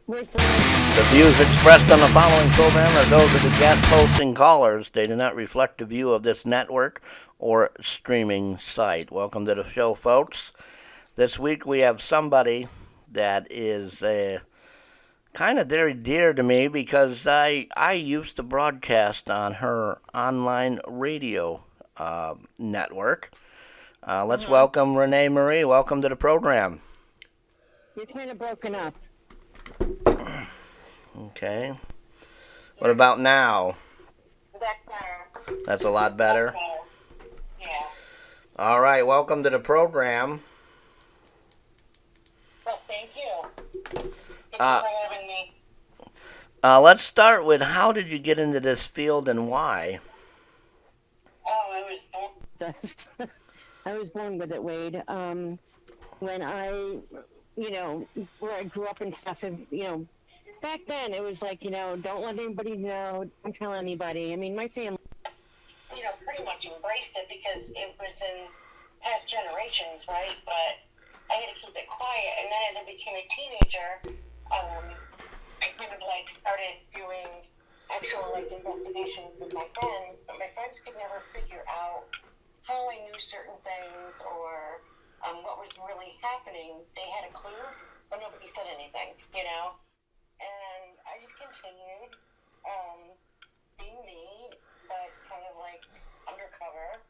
Where's the link? The views expressed on the following program are those of the guest hosts and callers. They do not reflect the view of this network or streaming site. Welcome to the show, folks. This week we have somebody that is kind of very dear to me because I used to broadcast on her online radio network. Uh Let's huh. welcome Renee Marie. Welcome to the program. You're kind of broken up. Okay. What You're, about now? that's better. That's a lot That's better. better. Yeah. All right. Welcome to the program. Well, thank you. Thank you Uh, for having me. let's start with how did you get into this field and why? Oh, I was born. I was born with it, Wade. When where I grew up and stuff, and back then it was like, don't let anybody know, don't tell anybody. I mean, my family, pretty much embraced it because it was in past generations, right? But I had to keep it quiet. And then as I became a teenager, um, I kind of like started doing actual like investigations with my friends, but my friends could never figure out how I knew certain things or what was really happening. They had a clue, but nobody said anything. And I just continued um, being me, but kind of like undercover,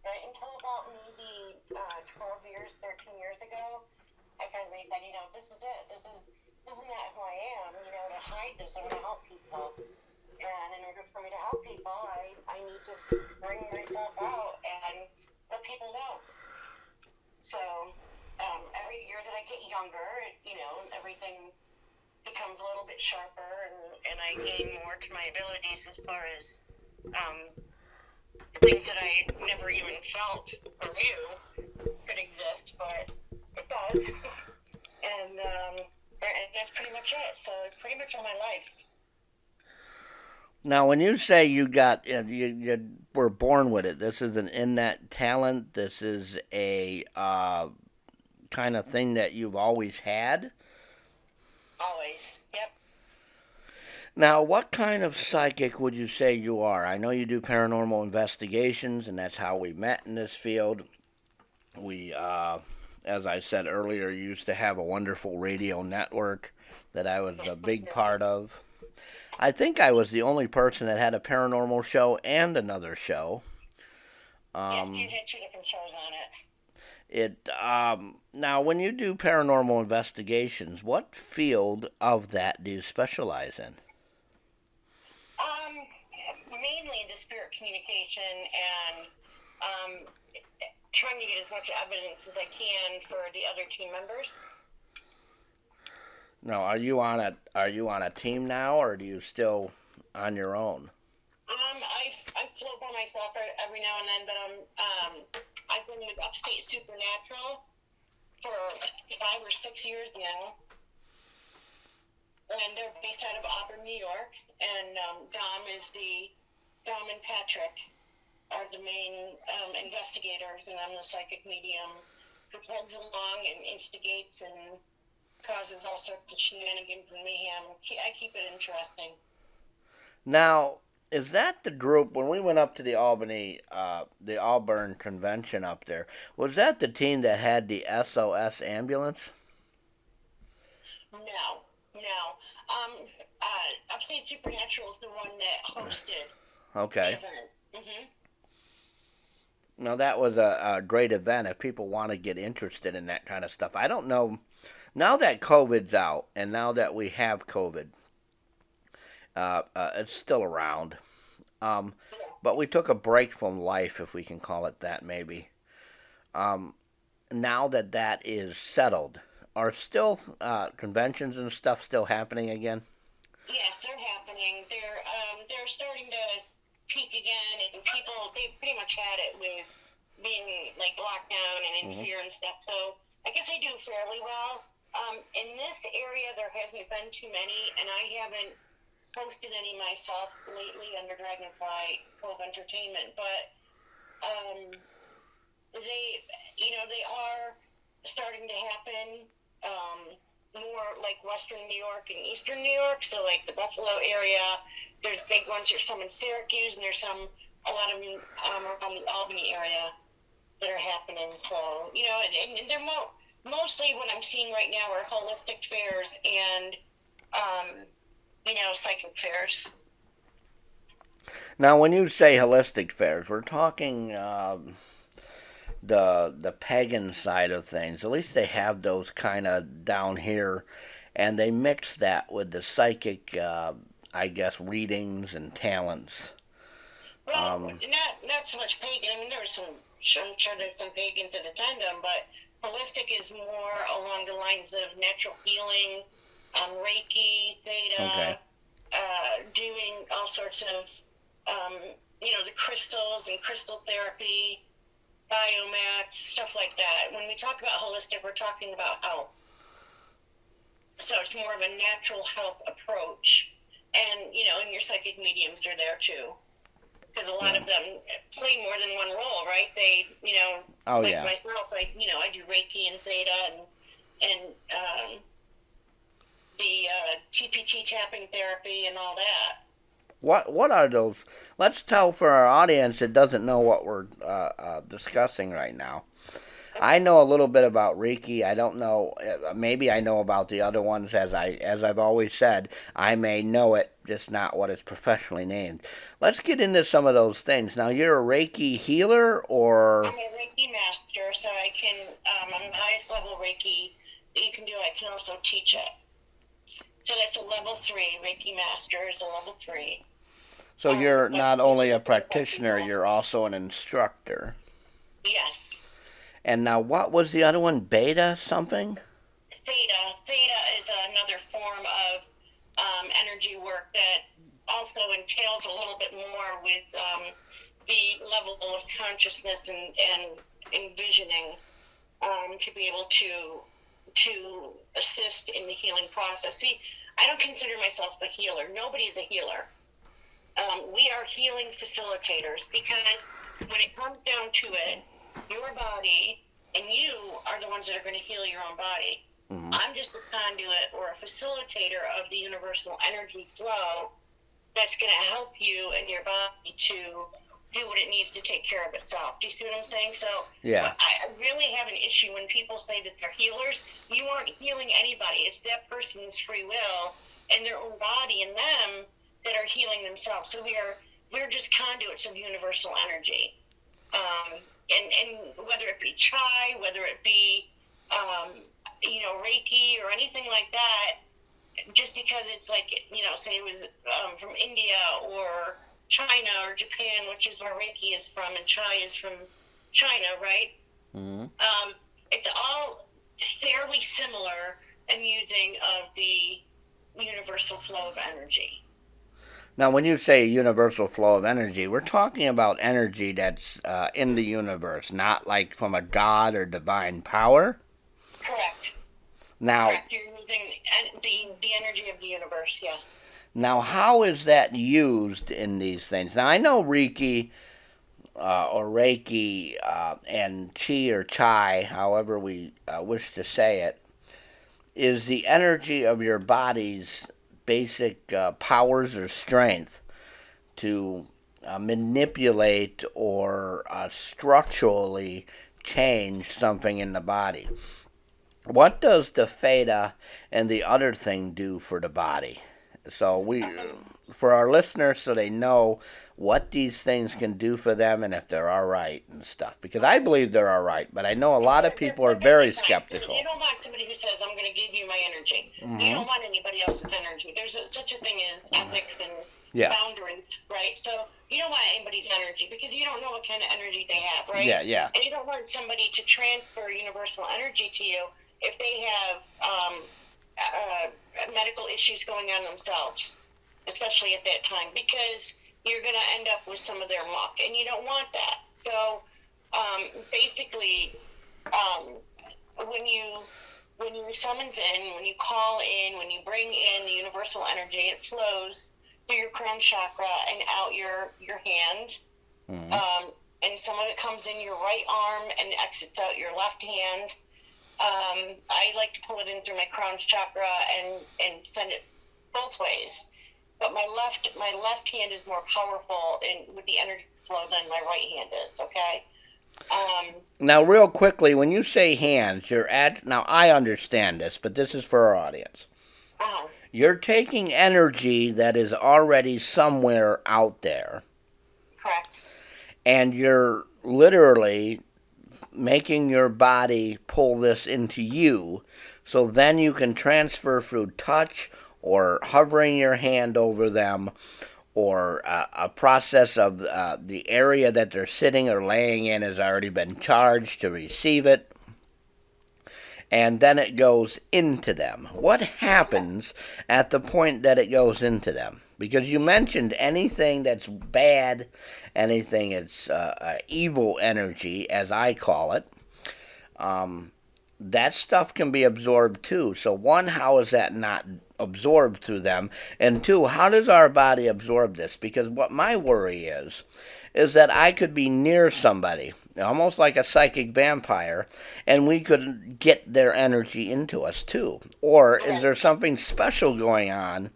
right? Until about maybe 12 years, 13 years ago, I kind of realized, this is it. This is not who I am. To hide this, I want to help people. And in order for me to help people, I need to bring myself out and let people know. So every year that I get younger, everything becomes a little bit sharper, and I gain more to my abilities as far as um, things that I never even felt or knew could exist, but it does. And that's pretty much it. So it's pretty much all my life. Now, when you say you were born with it, this is an innate talent. This is a kind of thing that you've always had. Always. Yep. Now, what kind of psychic would you say you are? I know you do paranormal investigations, and that's how we met in this field. We, as I said earlier, used to have a wonderful radio network that I was a big part of. I think I was the only person that had a paranormal show and another show. Yes, you Um, had two different shows on it. it now when you do paranormal investigations, what field of that do you specialize in? Um, Mainly the spirit communication and um, trying to get as much evidence as I can for the other team members. Now, are you on a team now, or do you still on your own? I float by myself every now and then, but I've been with Upstate Supernatural for 5 or 6 years now, and they're based out of Auburn, New York. And Dom and Patrick are the main investigators, and I'm the psychic medium who plugs along and instigates and causes all sorts of shenanigans and mayhem. I keep it interesting. Now, is that the group when we went up to the Auburn convention up there? Was that the team that had the SOS ambulance? No, no. Upstate Supernatural is the one that hosted the Okay. event. Now that was a great event. If people want to get interested in that kind of stuff, I don't know. Now that COVID's out, and now that we have COVID, it's still around. Um, Yeah. but we took a break from life, if we can call it that, maybe. Um, Now that that is settled, are still conventions and stuff still happening again? Yes, they're happening. They're starting to peak again, and people they pretty much had it with being like locked down and in Hmm. fear and stuff. So I guess I do fairly well. In this area, there hasn't been too many, and I haven't posted any myself lately under Dragonfly Cove Entertainment. But um, they, they are starting to happen. Um, more like Western New York and Eastern New York. So like the Buffalo area, there's big ones. There's some in Syracuse, and there's a lot of them around the Albany area that are happening. So and they're mostly what I'm seeing right now are holistic fairs and psychic fairs. Now, when you say holistic fairs, we're talking the pagan side of things. At least they have those kind of down here, and they mix that with the psychic, I guess, readings and talents. Well, not so much pagan. I mean, there was some. I'm sure there's some pagans that attend them, but holistic is more along the lines of natural healing, reiki, theta, Okay. doing all sorts of, the crystals and crystal therapy, biomats, stuff like that. When we talk about holistic, we're talking about health. So it's more of a natural health approach. And, and your psychic mediums are there too. Because a lot of them play more than one role, right? They, Oh like yeah. myself, I do Reiki and Theta and the TPT tapping therapy and all that. What are those? Let's tell for our audience that doesn't know what we're discussing right now. I know a little bit about Reiki. I don't know. Maybe I know about the other ones. As I've always said, I may know it, just not what it's professionally named. Let's get into some of those things. Now, you're a Reiki healer, I'm or a Reiki master, so I can, I'm the highest level Reiki that you can do. I can also teach it. So that's a level 3. Reiki master is a level 3. so you're But not it's only a just practitioner, you're also an instructor. yes. And now, what was the other one? Beta something? Theta. Theta is another form of energy work that also entails a little bit more with the level of consciousness and envisioning to be able to assist in the healing process. See, I don't consider myself a healer. Nobody is a healer. We are healing facilitators because when it comes down to it, your body and you are the ones that are going to heal your own body. Mm-hmm. I'm just a conduit or a facilitator of the universal energy flow that's going to help you and your body to do what it needs to take care of itself. Do you see what I'm saying? So Yeah. I really have an issue when people say that they're healers. You aren't healing anybody. It's that person's free will and their own body and them that are healing themselves. So we're just conduits of universal energy. And whether it be chai, whether it be Reiki or anything like that, just because it's like say it was from India or China or Japan, which is where Reiki is from, and chai is from China, right? Mm-hmm. It's all fairly similar in using of the universal flow of energy. Now, when you say universal flow of energy, we're talking about energy that's in the universe, not like from a god or divine power. Correct. Now, Correct. You're using the energy of the universe. Yes. now, how is that used in these things? Now, I know Reiki or Reiki and Chi or Chai, however we wish to say it, is the energy of your body's basic powers or strength to manipulate or structurally change something in the body. What does the theta and the other thing do for the body? So for our listeners, so they know what these things can do for them and if they're all right and stuff. Because I believe they're all right, but I know a lot of people are very skeptical. You don't want somebody who says, "I'm going to give you my energy." Mm-hmm. You don't want anybody else's energy. There's such a thing as ethics and boundaries, right? So you don't want anybody's energy because you don't know what kind of energy they have, right? Yeah, yeah. And you don't want somebody to transfer universal energy to you if they have medical issues going on themselves, especially at that time, because you're going to end up with some of their muck, and you don't want that. So basically, when you summons in, when you call in, when you bring in the universal energy, it flows through your crown chakra and out your hand. Mm-hmm. And some of it comes in your right arm and exits out your left hand. I like to pull it in through my crown chakra and send it both ways. But my left hand is more powerful and with the energy flow than my right hand is. Okay. Now, real quickly, when you say hands, you're at. Now, I understand this, but this is for our audience. Uh-huh. You're taking energy that is already somewhere out there, Correct. and you're literally making your body pull this into you, so then you can transfer through touch or hovering your hand over them, or a process of the area that they're sitting or laying in has already been charged to receive it, and then it goes into them. What happens at the point that it goes into them? Because you mentioned anything that's bad, anything that's evil energy, as I call it, that stuff can be absorbed too. So, one, how is that not absorbed through them? And two, how does our body absorb this? Because what my worry is that I could be near somebody, almost like a psychic vampire, and we could get their energy into us too. Or is Right. there something special going on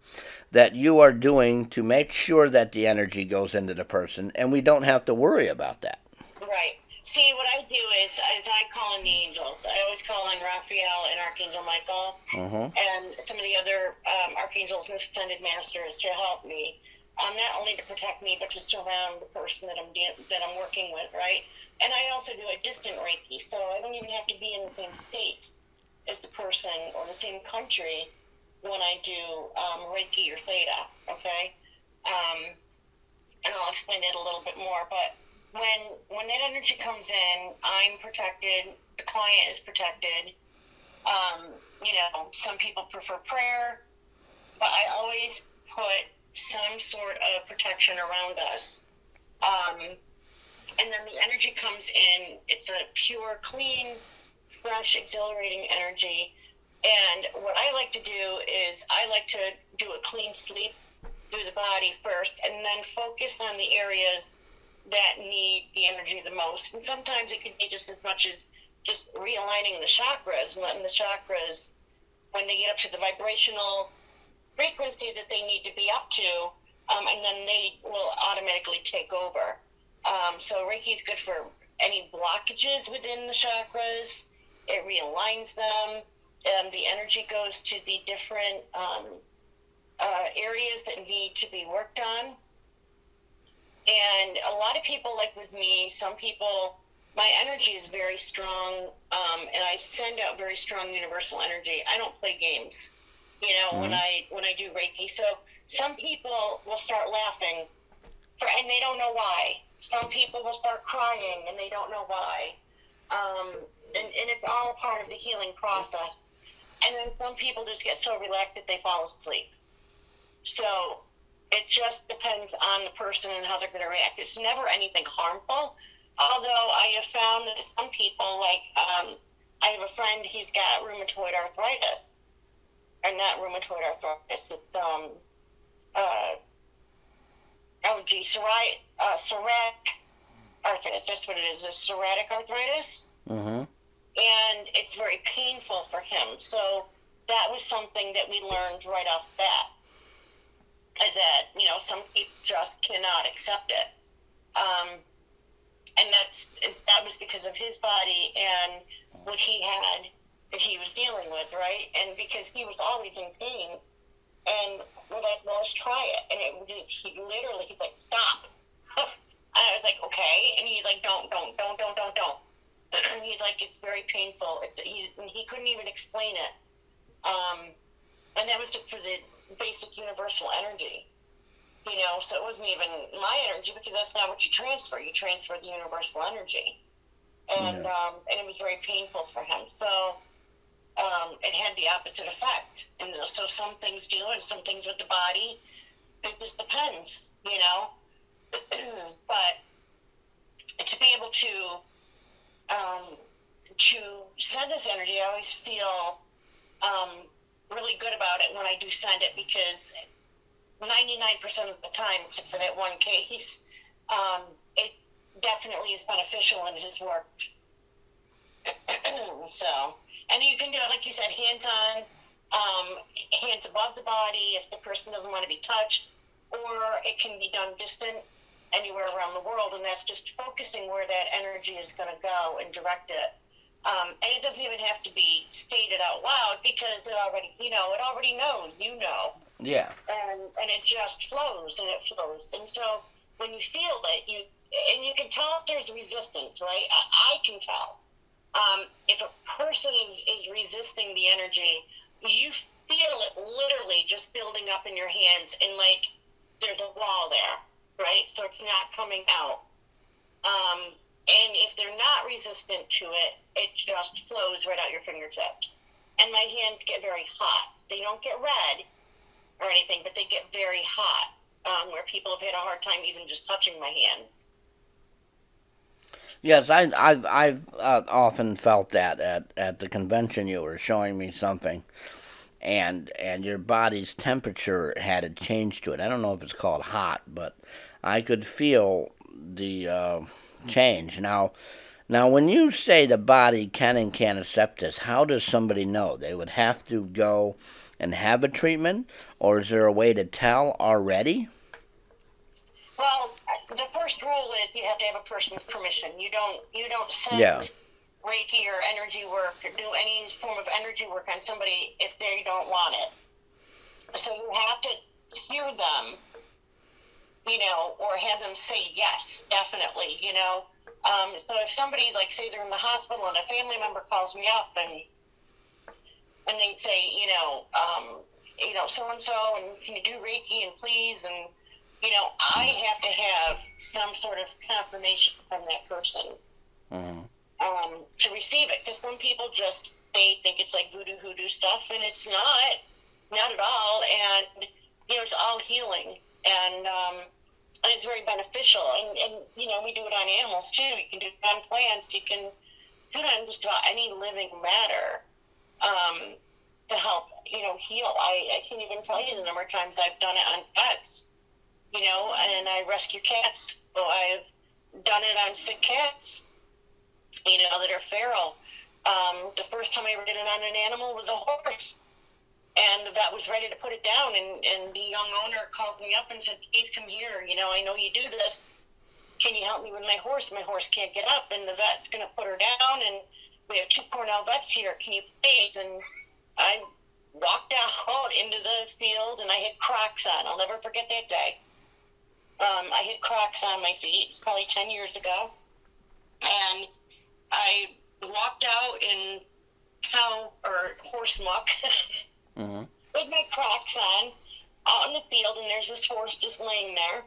that you are doing to make sure that the energy goes into the person and we don't have to worry about that? Right. See, what I do is I call in the angels. I always call in Raphael and Archangel Michael Mm-hmm. and some of the other archangels and ascended masters to help me, not only to protect me but to surround the person that I'm working with, right? And I also do a distant Reiki, so I don't even have to be in the same state as the person or the same country when I do Reiki or Theta. Okay, and I'll explain it a little bit more, but when that energy comes in, I'm protected. The client is protected. Some people prefer prayer, but I always put some sort of protection around us. And then the energy comes in. It's a pure, clean, fresh, exhilarating energy. And what I like to do is I like to do a clean sweep through the body first, and then focus on the areas that need the energy the most. And sometimes it could be just as much as just realigning the chakras and letting the chakras, when they get up to the vibrational frequency that they need to be up to, and then they will automatically take over. So Reiki is good for any blockages within the chakras. It realigns them, and the energy goes to the different areas that need to be worked on. And a lot of people, like with me, some people, my energy is very strong, and I send out very strong universal energy. I don't play games, Mm-hmm. when I do Reiki. So some people will start laughing, and they don't know why. Some people will start crying, and they don't know why. And it's all part of the healing process. And then some people just get so relaxed that they fall asleep. So it just depends on the person and how they're going to react. It's never anything harmful. Although I have found that some people, like, I have a friend, he's got rheumatoid arthritis. Or not rheumatoid arthritis, it's, psoriatic arthritis. That's what it is, psoriatic arthritis. Mm-hmm. And it's very painful for him. So that was something that we learned right off the bat, is that, some people just cannot accept it. And that was because of his body and what he had that he was dealing with, right? And because he was always in pain, and we're like, well, let's try it. And he's like, stop. And I was like, okay. And he's like, don't. And he's like, it's very painful. He couldn't even explain it. And that was just for the basic universal energy. So it wasn't even my energy, because that's not what you transfer. You transfer the universal energy. And and it was very painful for him. So it had the opposite effect. And so some things do, and some things with the body, it just depends, But to be able to send this energy, I always feel really good about it when I do send it, because 99% of the time, except for that one case, it definitely is beneficial and has worked. So, And you can do it, like you said, hands-on, hands above the body if the person doesn't want to be touched, or it can be done distant anywhere around the world, and that's just focusing where that energy is going to go and direct it. And it doesn't even have to be stated out loud because it already, it already knows, Yeah. And it just flows and it flows. And so when you feel it, you can tell if there's resistance, right? I can tell. If a person is resisting the energy, you feel it literally just building up in your hands, and like there's a wall there, right? So it's not coming out. And if they're not resistant to it, it just flows right out your fingertips. And my hands get very hot. They don't get red or anything, but they get very hot, where people have had a hard time even just touching my hand. Yes, I've often felt that at the convention. You were showing me something, and your body's temperature had a change to it. I don't know if it's called hot, but I could feel the change. Now, when you say the body can and can't accept this, how does somebody know? They would have to go and have a treatment, or is there a way to tell already? Well, the first rule is you have to have a person's permission. You don't Yeah. send Reiki or energy work or do any form of energy work on somebody if they don't want it. So you have to hear them, or have them say yes, definitely, So if somebody, like, say they're in the hospital and a family member calls me up and they say, so and so, and can you do Reiki and please, and I have to have some sort of confirmation from that person Hmm. to receive it, because some people they think it's like voodoo hoodoo stuff, and it's not at all, and it's all healing, and it's very beneficial, and we do it on animals too. You can do it on plants. You can do it on just about any living matter, to help heal. I can't even tell you the number of times I've done it on pets, and I rescue cats. So I've done it on sick cats, that are feral. The first time I ever did it on an animal was a horse. And the vet was ready to put it down, and the young owner called me up and said, please come here. I know you do this. Can you help me with my horse? My horse can't get up, and the vet's going to put her down, and we have 2 Cornell vets here. Can you please? And I walked out into the field, and I had Crocs on. I'll never forget that day. I had Crocs on my feet. It's probably 10 years ago. And I walked out in cow or horse muck Hmm. with my Crocs on out in the field, and there's this horse just laying there.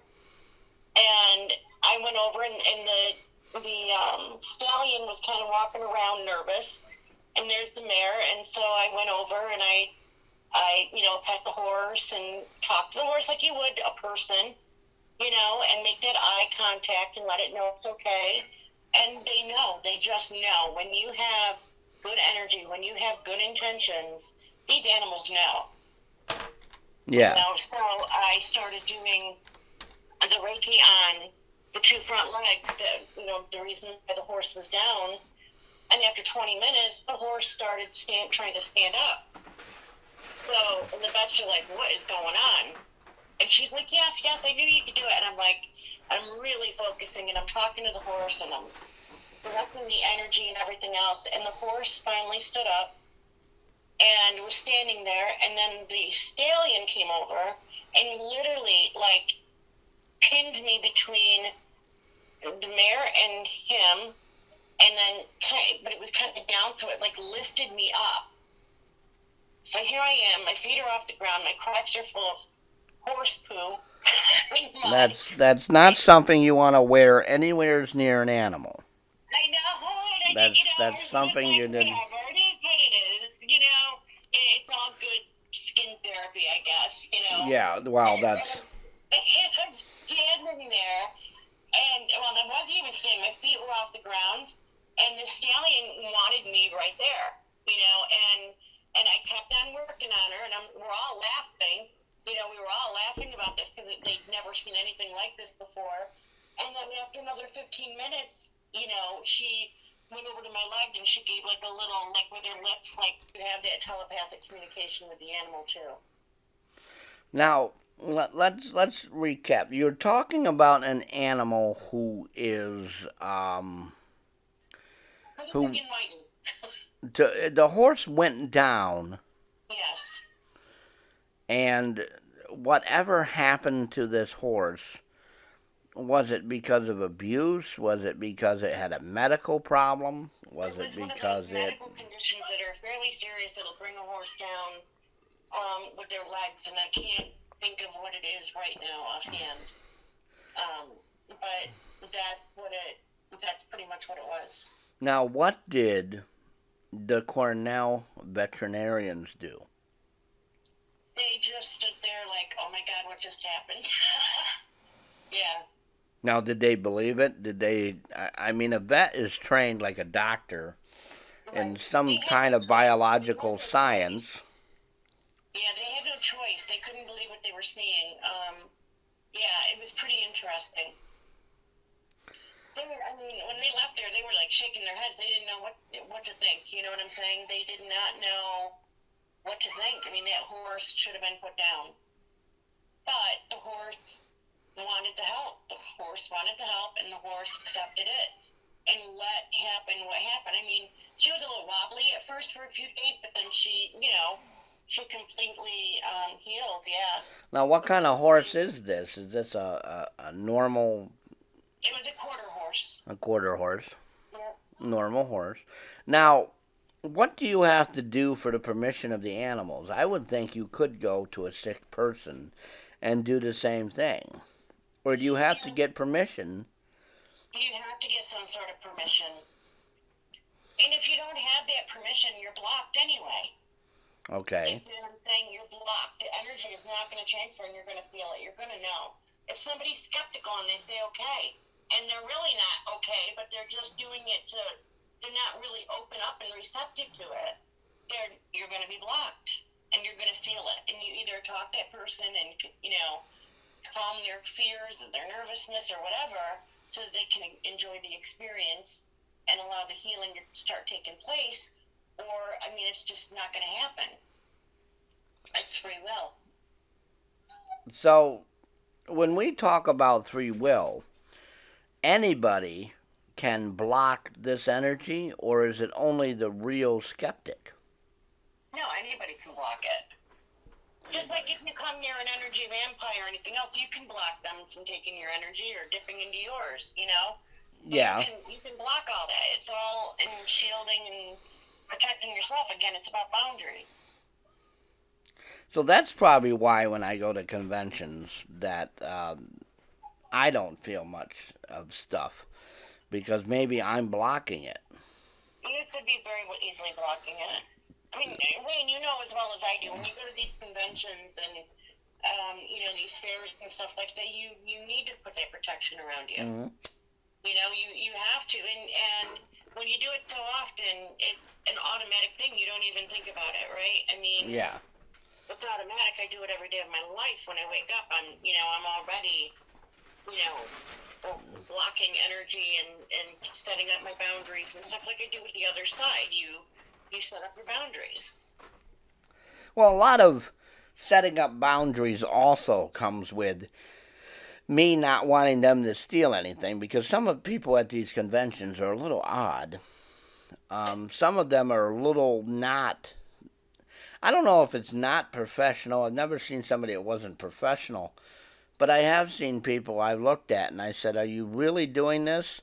And I went over, and the stallion was kind of walking around nervous, and there's the mare. And so I went over, and I pet the horse and talk to the horse like you would a person, and make that eye contact and let it know it's okay. And they just know. When you have good energy, when you have good intentions, these animals know. Yeah. So I started doing the Reiki on the 2 front legs, the reason why the horse was down. And after 20 minutes, the horse started trying to stand up. So, and the vets are like, what is going on? And she's like, yes, I knew you could do it. And I'm like, I'm really focusing, and I'm talking to the horse, and I'm directing the energy and everything else. And the horse finally stood up and was standing there. And then the stallion came over and literally, like, pinned me between the mare and him. And then, but it was kind of down, so it, like, lifted me up. So here I am. My feet are off the ground. My Crocs are full of horse poo. Mud. That's not something you want to wear anywhere near an animal. I know, and That's I was something like, you didn't. whatever, it is what it is, it's all good skin therapy, I guess, Yeah. Well, that's. And I'm standing there, and, well, I wasn't even standing, my feet were off the ground, and the stallion wanted me right there, and I kept on working on her, and we're all laughing, we were all laughing about this, because they'd never seen anything like this before. And then after another 15 minutes, she went over to my leg, and she gave like a little, like with her lips, like you have that telepathic communication with the animal too. Now, let's recap. You're talking about an animal who is who the horse went down. Yes. And whatever happened to this horse, was it because of abuse? Was it because it had a medical problem? Was it because one of those medical conditions that are fairly serious that'll bring a horse down with their legs, and I can't think of what it is right now offhand. But that's pretty much what it was. Now, what did the Cornell veterinarians do? They just stood there like, oh my God, what just happened? Yeah. Now, did they believe it? Did they? I mean, a vet is trained like a doctor in some kind of biological science. Yeah, they had no choice. They couldn't believe what they were seeing. Yeah, it was pretty interesting. When they left there, they were like shaking their heads. They didn't know what to think. You know what I'm saying? They did not know what to think. I mean, that horse should have been put down. But the horse wanted to help. The horse wanted to help, and the horse accepted it and let happen what happened. I mean, she was a little wobbly at first for a few days, but then she completely healed, yeah. Now, what kind of horse is this? Is this a normal... It was a quarter horse. A quarter horse. Yeah. Normal horse. Now, what do you have to do for the permission of the animals? I would think you could go to a sick person and do the same thing. Or do you have to get permission? You have to get some sort of permission. And if you don't have that permission, you're blocked anyway. Okay. You know what I'm saying? You're blocked. The energy is not going to transfer, and you're going to feel it. You're going to know. If somebody's skeptical and they say, okay, and they're really not okay, but they're just doing it they're not really open up and receptive to it, you're going to be blocked, and you're going to feel it. And you either talk to that person and, calm their fears or their nervousness or whatever so that they can enjoy the experience and allow the healing to start taking place, or, it's just not going to happen. It's free will. So, when we talk about free will, anybody can block this energy, or is it only the real skeptic? No, anybody can block it. Just like if you come near an energy vampire or anything else, you can block them from taking your energy or dipping into yours, Yeah. You can block all that. It's all in shielding and protecting yourself. Again, it's about boundaries. So that's probably why when I go to conventions that I don't feel much of stuff, because maybe I'm blocking it. You could be very easily blocking it. Wayne, you know as well as I do, when you go to these conventions and, these fairs and stuff like that, you need to put that protection around you. Mm-hmm. You have to. And when you do it so often, it's an automatic thing. You don't even think about it, right? Yeah. It's automatic. I do it every day of my life. When I wake up, I'm already, blocking energy and setting up my boundaries and stuff like I do with the other side. You set up your boundaries. Well, a lot of setting up boundaries also comes with me not wanting them to steal anything, because some of the people at these conventions are a little odd. Some of them are a little not... I don't know if it's not professional. I've never seen somebody that wasn't professional. But I have seen people I've looked at and I said, are you really doing this?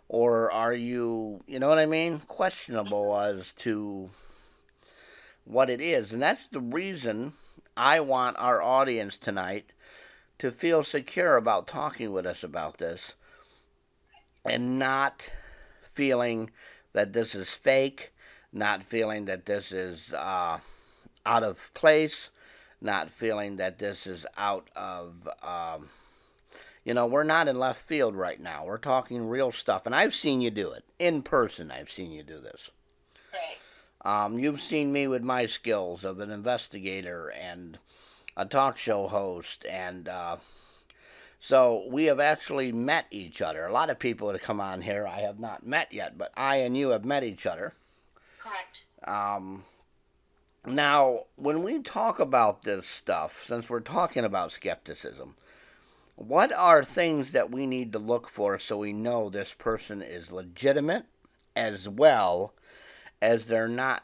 Or are you, you know what I mean? Questionable as to what it is. And that's the reason I want our audience tonight to feel secure about talking with us about this. And not feeling that this is fake. Not feeling that this is... out of place, not feeling that this is out of, we're not in left field right now. We're talking real stuff. And I've seen you do it. In person, I've seen you do this. Right. You've seen me with my skills of an investigator and a talk show host and So we have actually met each other. A lot of people that come on here I have not met yet, but I and you have met each other. Correct. Um, Now, when we talk about this stuff, since we're talking about skepticism, what are things that we need to look for so we know this person is legitimate as well as they're not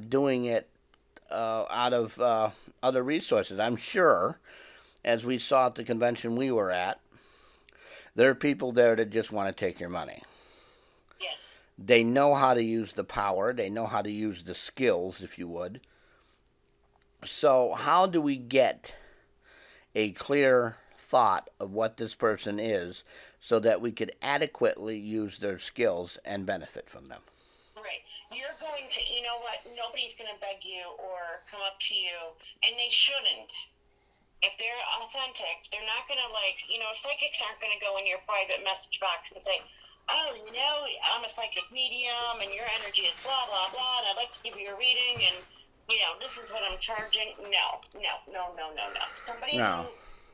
doing it out of other resources? I'm sure, as we saw at the convention we were at, there are people there that just want to take your money. Yes. They know how to use the power, they know how to use the skills, if you would. So, how do we get a clear thought of what this person is so that we could adequately use their skills and benefit from them? Right. You're going to, you know what, nobody's going to beg you or come up to you, and they shouldn't. If they're authentic, they're not going to, like, psychics aren't going to go in your private message box and say, oh, I'm a psychic medium and your energy is blah, blah, blah, and I'd like to give you a reading and, this is what I'm charging. No. Somebody No.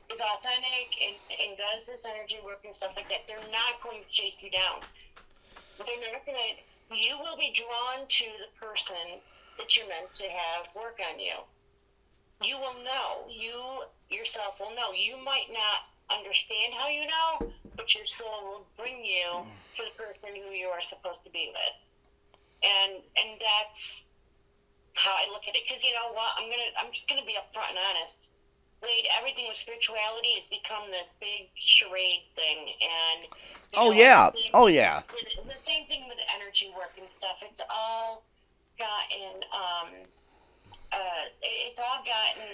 who is authentic and does this energy work and stuff like that, they're not going to chase you down. They're not going to, you will be drawn to the person that you're meant to have work on you. You will know. You yourself will know. You might not understand how you know, but your soul will bring you to the person who you are supposed to be with. And that's how I look at it. Because you know what? I'm just gonna be upfront and honest. Wade, everything with spirituality has become this big charade thing, and Yeah. The same thing with energy work and stuff. It's all gotten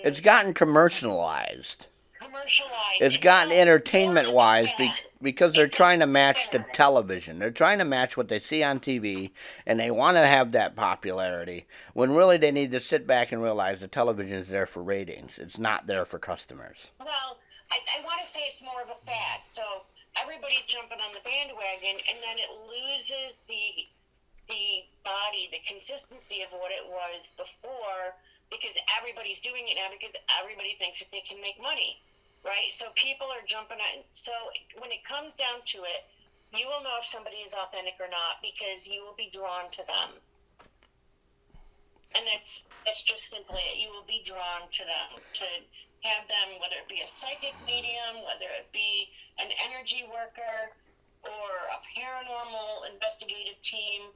It's gotten commercialized. Commercialized. It's gotten entertainment wise because they're trying to match the television. They're trying to match what they see on TV, and they want to have that popularity, when really they need to sit back and realize the television is there for ratings. It's not there for customers. Well, I want to say it's more of a fad. So everybody's jumping on the bandwagon, and then it loses the body, the consistency of what it was before, because everybody's doing it now because everybody thinks that they can make money, right? So people are jumping on. So when it comes down to it, you will know if somebody is authentic or not because you will be drawn to them. And that's just simply it. You will be drawn to them, to have them, whether it be a psychic medium, whether it be an energy worker, or a paranormal investigative team.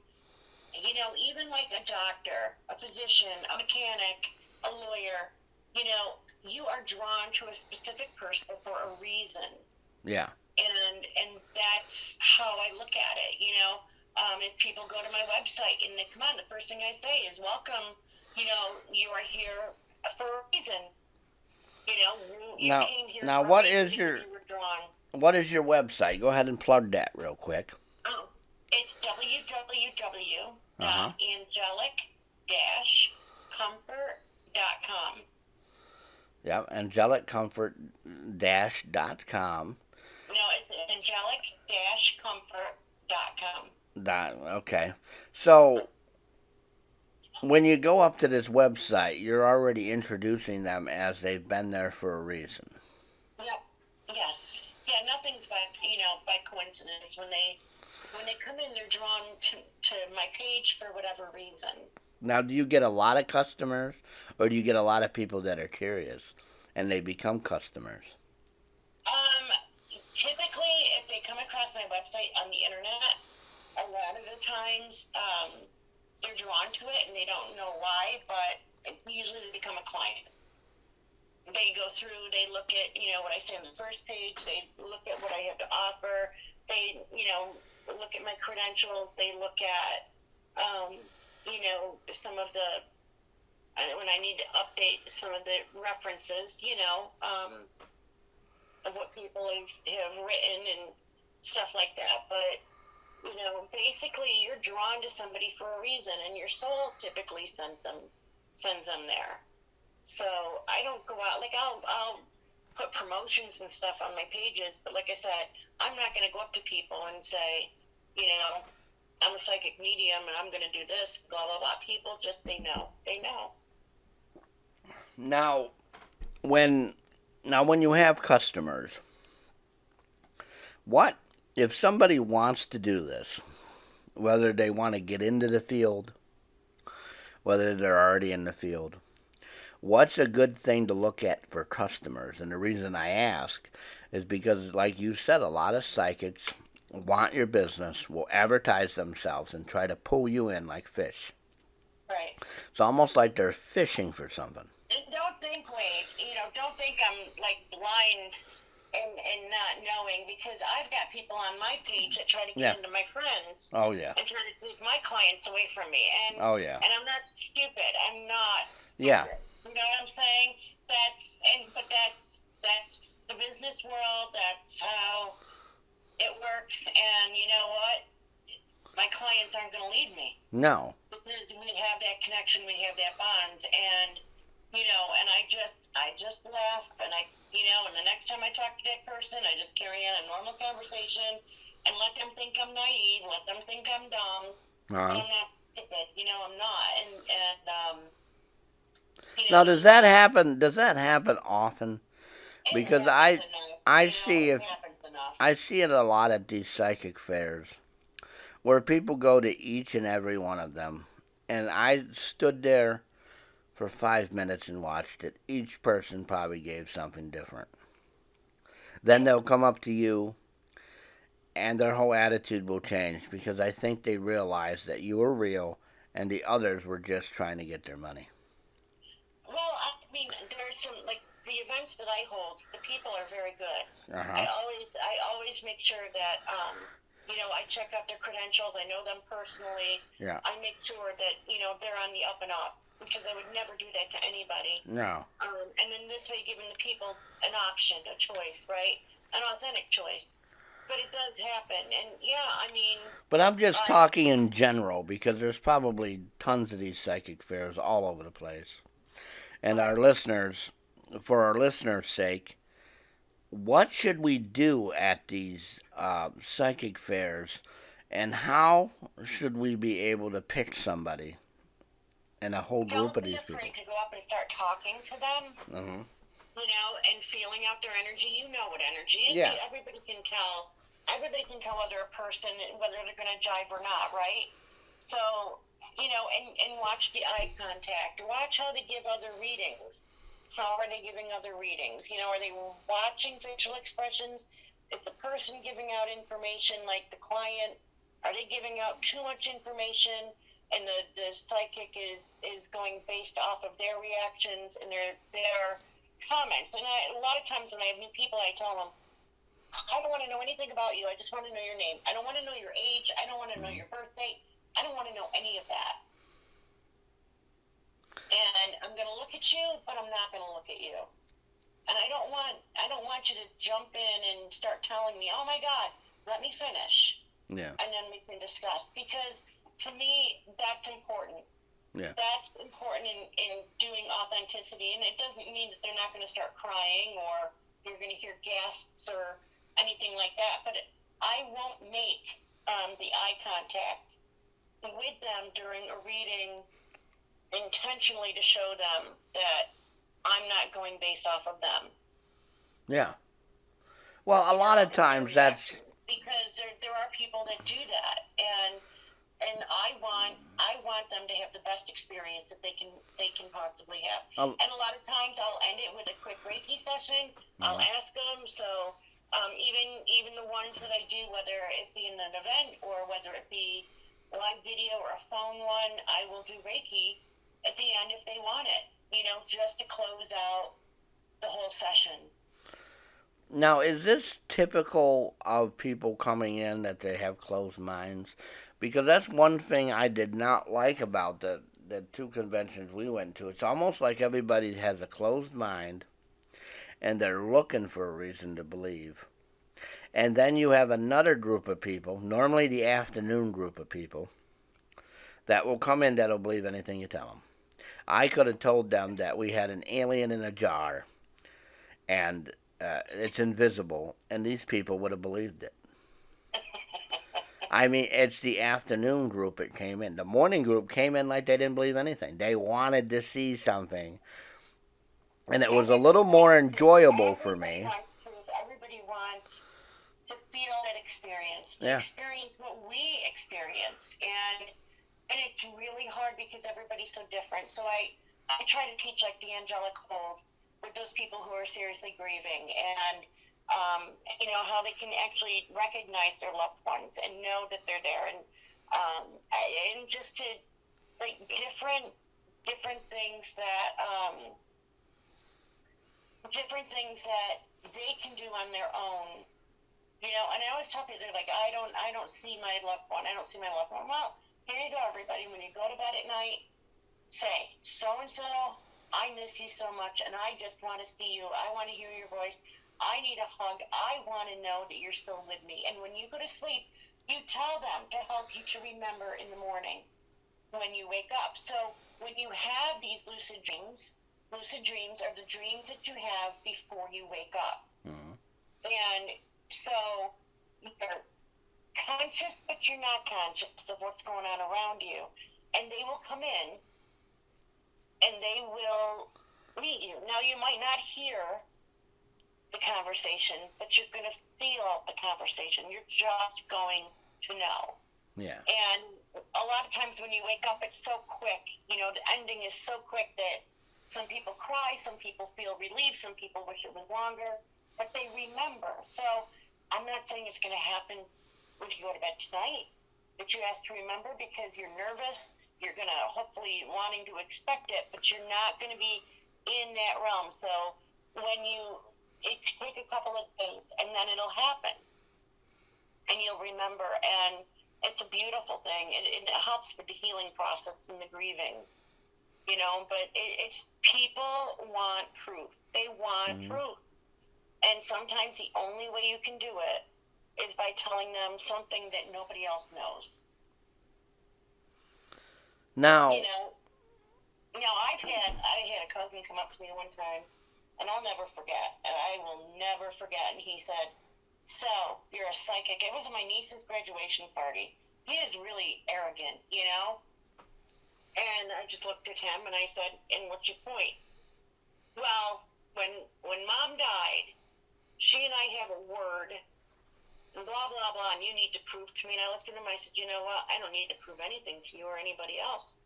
Even like a doctor, a physician, a mechanic, a lawyer, you are drawn to a specific person for a reason. Yeah. And that's how I look at it, if people go to my website and they come on, the first thing I say is, welcome, you are here for a reason. You came here now for what a reason is your you were drawn. what is your website? Go ahead and plug that real quick. Oh, it's www.angelic-comfort.com. Yeah, angeliccomfort-.com. No, it's angelic-comfort.com. Okay. So, when you go up to this website, you're already introducing them as they've been there for a reason. Yep. Yes. Yeah, nothing's by coincidence. When they come in, they're drawn to my page for whatever reason. Now, do you get a lot of customers, or do you get a lot of people that are curious and they become customers? Typically, if they come across my website on the internet, a lot of the times they're drawn to it and they don't know why, but usually they become a client. They go through, they look at, what I say on the first page, they look at what I have to offer, they, look at my credentials, they look at, some of the, when I need to update some of the references, of what people have written and stuff like that. But, basically you're drawn to somebody for a reason, and your soul typically sends them there. So I don't go out, like I'll put promotions and stuff on my pages, but like I said, I'm not going to go up to people and say, I'm a psychic medium and I'm going to do this, blah, blah, blah. People just, they know. Now, when you have customers, What if somebody wants to do this, whether they want to get into the field, whether they're already in the field? What's a good thing to look at for customers? And the reason I ask is because, like you said, a lot of psychics want your business, will advertise themselves, and try to pull you in like fish. Right. It's almost like they're fishing for something. And don't think, Wade, don't think I'm like blind and not knowing, because I've got people on my page that try to get into my friends. Oh, yeah. And try to take my clients away from me. And Oh, yeah. And I'm not stupid. I'm not. Yeah. You know what I'm saying? But that's the business world. That's how it works. And you know what? My clients aren't going to leave me. No. Because we have that connection, we have that bond, and and I just laugh, and and the next time I talk to that person, I just carry on a normal conversation, and let them think I'm naive, let them think I'm dumb, but I'm not stupid, I'm not, and Now, does that happen? Does that happen often? Because I see it a lot at these psychic fairs, where people go to each and every one of them, and I stood there for 5 minutes and watched it. Each person probably gave something different. Then they'll come up to you, and their whole attitude will change, because I think they realize that you are real and the others were just trying to get their money. Well, I mean, there's some, like, the events that I hold, the people are very good. I always make sure that I check out their credentials. I know them personally. Yeah. I make sure that they're on the up and up, because I would never do that to anybody. No. And then this way, giving the people an option, a choice, right? An authentic choice. But it does happen, and I mean. But I'm just talking in general, because there's probably tons of these psychic fairs all over the place. And for our listeners' sake, what should we do at these psychic fairs, and how should we be able to pick somebody and a whole group of these people? Don't be afraid to go up and start talking to them. Mm-hmm. And feeling out their energy. You know what energy is. Yeah. Everybody can tell. Everybody can tell whether a person, whether they're going to jive or not, right? So, and watch the eye contact. Watch how they give other readings. How are they giving other readings? Are they watching facial expressions? Is the person giving out information like the client? Are they giving out too much information? And the psychic is going based off of their reactions and their comments. And a lot of times when I have new people, I tell them, I don't want to know anything about you. I just want to know your name. I don't want to know your age. I don't want to know your birth date. I don't want to know any of that. And I'm going to look at you, but I'm not going to look at you. And I don't want you to jump in and start telling me, oh my God, let me finish. Yeah. And then we can discuss. Because to me, that's important. Yeah. That's important in doing authenticity. And it doesn't mean that they're not going to start crying or you're going to hear gasps or anything like that. But I won't make the eye contact with them during a reading intentionally to show them that I'm not going based off of them. Yeah. Well, a lot of times that's because there are people that do that, and I want them to have the best experience that they can possibly have. And a lot of times I'll end it with a quick Reiki session. I'll ask them. So even the ones that I do, whether it be in an event or whether it be live video or a phone one, I will do Reiki at the end if they want it. Just to close out the whole session. Now, is this typical of people coming in that they have closed minds? Because that's one thing I did not like about the two conventions we went to. It's almost like everybody has a closed mind and they're looking for a reason to believe. And then you have another group of people, normally the afternoon group of people, that will come in that'll believe anything you tell them. I could have told them that we had an alien in a jar and it's invisible, and these people would have believed it. I mean, it's the afternoon group that came in. The morning group came in like they didn't believe anything. They wanted to see something, and it was a little more enjoyable for me. Everybody wants to feel experience, to experience what we experience. And it's really hard because everybody's so different. So I try to teach like the angelic hold with those people who are seriously grieving, and how they can actually recognize their loved ones and know that they're there, and just to like different things that they can do on their own. And I always tell people, they're like, I don't see my loved one. I don't see my loved one. Well, here you go, everybody. When you go to bed at night, say, so-and-so, I miss you so much, and I just want to see you. I want to hear your voice. I need a hug. I want to know that you're still with me. And when you go to sleep, you tell them to help you to remember in the morning when you wake up. So when you have these lucid dreams are the dreams that you have before you wake up. Mm-hmm. And so you're conscious, but you're not conscious of what's going on around you. And they will come in, and they will meet you. Now, you might not hear the conversation, but you're going to feel the conversation. You're just going to know. Yeah. And a lot of times when you wake up, it's so quick. The ending is so quick that some people cry, some people feel relieved, some people wish it was longer, but they remember. So I'm not saying it's going to happen when you go to bed tonight, that you have to remember, because you're nervous. You're going to hopefully wanting to expect it, but you're not going to be in that realm. So it could take a couple of days, and then it'll happen, and you'll remember, and it's a beautiful thing. It helps with the healing process and the grieving, but it's people want proof. They want proof, and sometimes the only way you can do it is by telling them something that nobody else knows. Now, I had a cousin come up to me one time, and I'll never forget, and I will never forget, and he said, so, you're a psychic. It was at my niece's graduation party. He is really arrogant, And I just looked at him, and I said, and what's your point? Well, when Mom died, she and I have a word, and blah, blah, blah, and you need to prove to me. And I looked at him, I said, you know what? I don't need to prove anything to you or anybody else.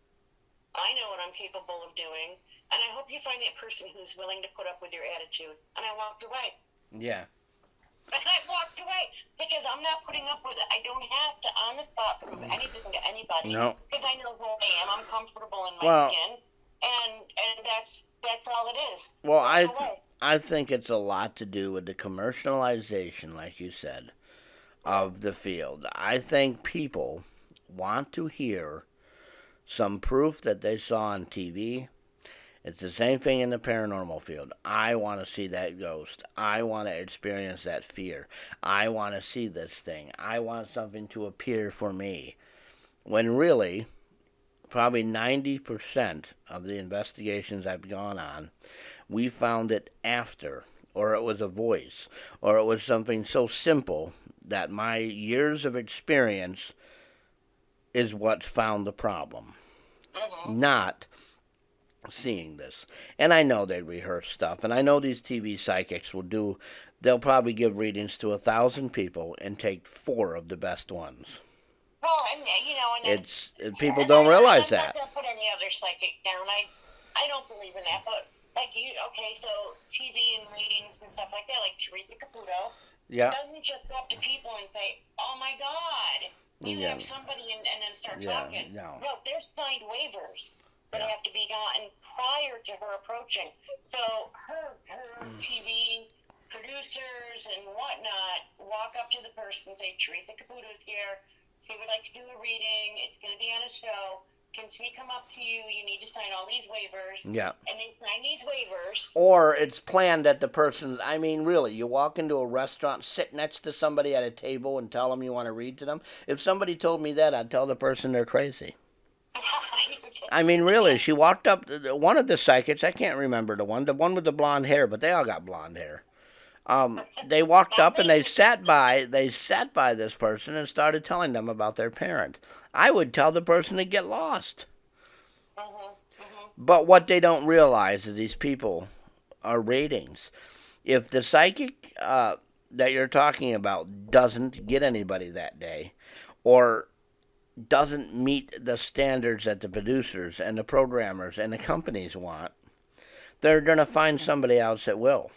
I know what I'm capable of doing, and I hope you find that person who's willing to put up with your attitude. And I walked away. Yeah. And I walked away because I'm not putting up with it. I don't have to, on the spot, prove anything to anybody. No. Because I know who I am. I'm comfortable in my skin, and that's all it is. Well, I think it's a lot to do with the commercialization, like you said, of the field. I think people want to hear some proof that they saw on TV. It's the same thing in the paranormal field. I want to see that ghost. I want to experience that fear. I want to see this thing. I want something to appear for me. When really, probably 90% of the investigations I've gone on, we found it after, or it was a voice, or it was something so simple that my years of experience is what found the problem. Not seeing this. And I know they rehearse stuff, and I know these TV psychics they'll probably give readings to 1,000 people and take 4 of the best ones. Well, and people don't realize that. I'm not going to put any other psychic down. I don't believe in that, but so TV and ratings and stuff like that, like Teresa Caputo, doesn't just go up to people and say, oh my God, you have somebody, and then start talking. No, there's signed waivers that have to be gotten prior to her approaching. So her TV producers and whatnot walk up to the person and say, Teresa Caputo's here. She would like to do a reading. It's going to be on a show. Can she come up to you? You need to sign all these waivers. Yeah. And they sign these waivers. Or it's planned that the person, really, you walk into a restaurant, sit next to somebody at a table and tell them you want to read to them. If somebody told me that, I'd tell the person they're crazy. Really, she walked up, one of the psychics, I can't remember the one with the blonde hair, but they all got blonde hair. They walked up and they sat by this person and started telling them about their parent. I would tell the person to get lost. But what they don't realize is these people are ratings. If the psychic that you're talking about doesn't get anybody that day, or doesn't meet the standards that the producers and the programmers and the companies want, they're going to find somebody else that will.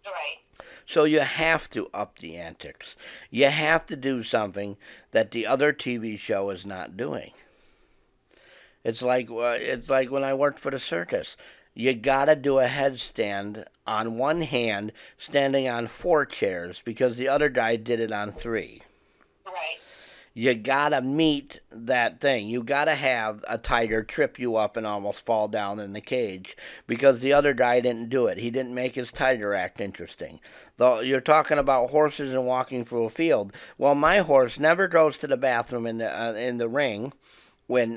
Right. So you have to up the antics. You have to do something that the other TV show is not doing. It's like when I worked for the circus. You gotta do a headstand on one hand, standing on 4 chairs because the other guy did it on 3. Right. You gotta meet that thing. You gotta have a tiger trip you up and almost fall down in the cage because the other guy didn't do it. He didn't make his tiger act interesting. Though you're talking about horses and walking through a field. Well, my horse never goes to the bathroom in the ring when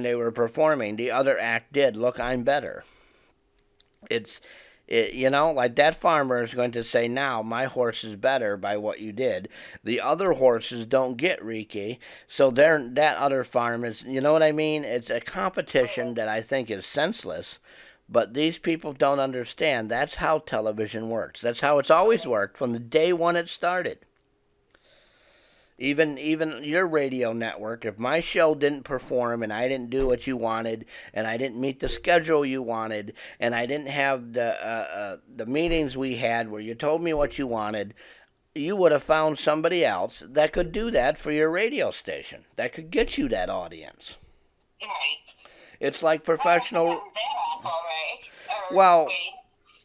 they were performing. The other act did. Look, I'm better. Like that farmer is going to say, now my horse is better by what you did. The other horses don't get reiki, so that other farm is, you know what I mean? It's a competition that I think is senseless, but these people don't understand. That's how television works. That's how it's always worked from the day one it started. Even your radio network, if my show didn't perform and I didn't do what you wanted and I didn't meet the schedule you wanted and I didn't have the meetings we had where you told me what you wanted, you would have found somebody else that could do that for your radio station, that could get you that audience. Right. It's like professional. That off, all right. Well,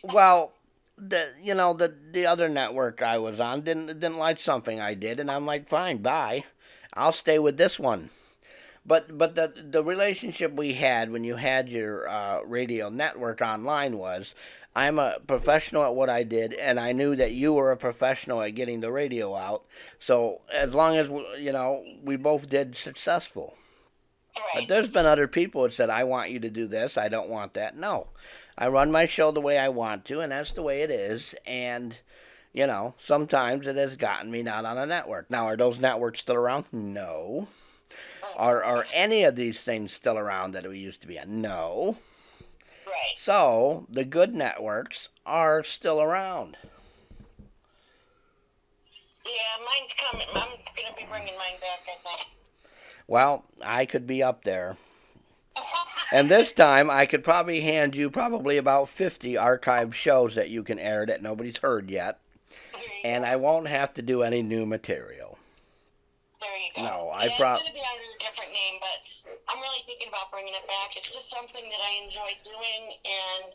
well, the other network I was on didn't like something I did, and I'm like, fine, bye. I'll stay with this one. But the relationship we had when you had your radio network online was, I'm a professional at what I did, and I knew that you were a professional at getting the radio out. So as long as we both did successful. Right. But there's been other people that said, I want you to do this, I don't want that. No. I run my show the way I want to, and that's the way it is. And, sometimes it has gotten me not on a network. Now, are those networks still around? No. Are any of these things still around that we used to be on? No. Right. So, the good networks are still around. Yeah, mine's coming. I'm going to be bringing mine back, I think. Well, I could be up there. And this time, I could probably hand you about 50 archived shows that you can air that nobody's heard yet. And I won't have to do any new material. There you go. No, it's going to be under a different name, but I'm really thinking about bringing it back. It's just something that I enjoy doing, and,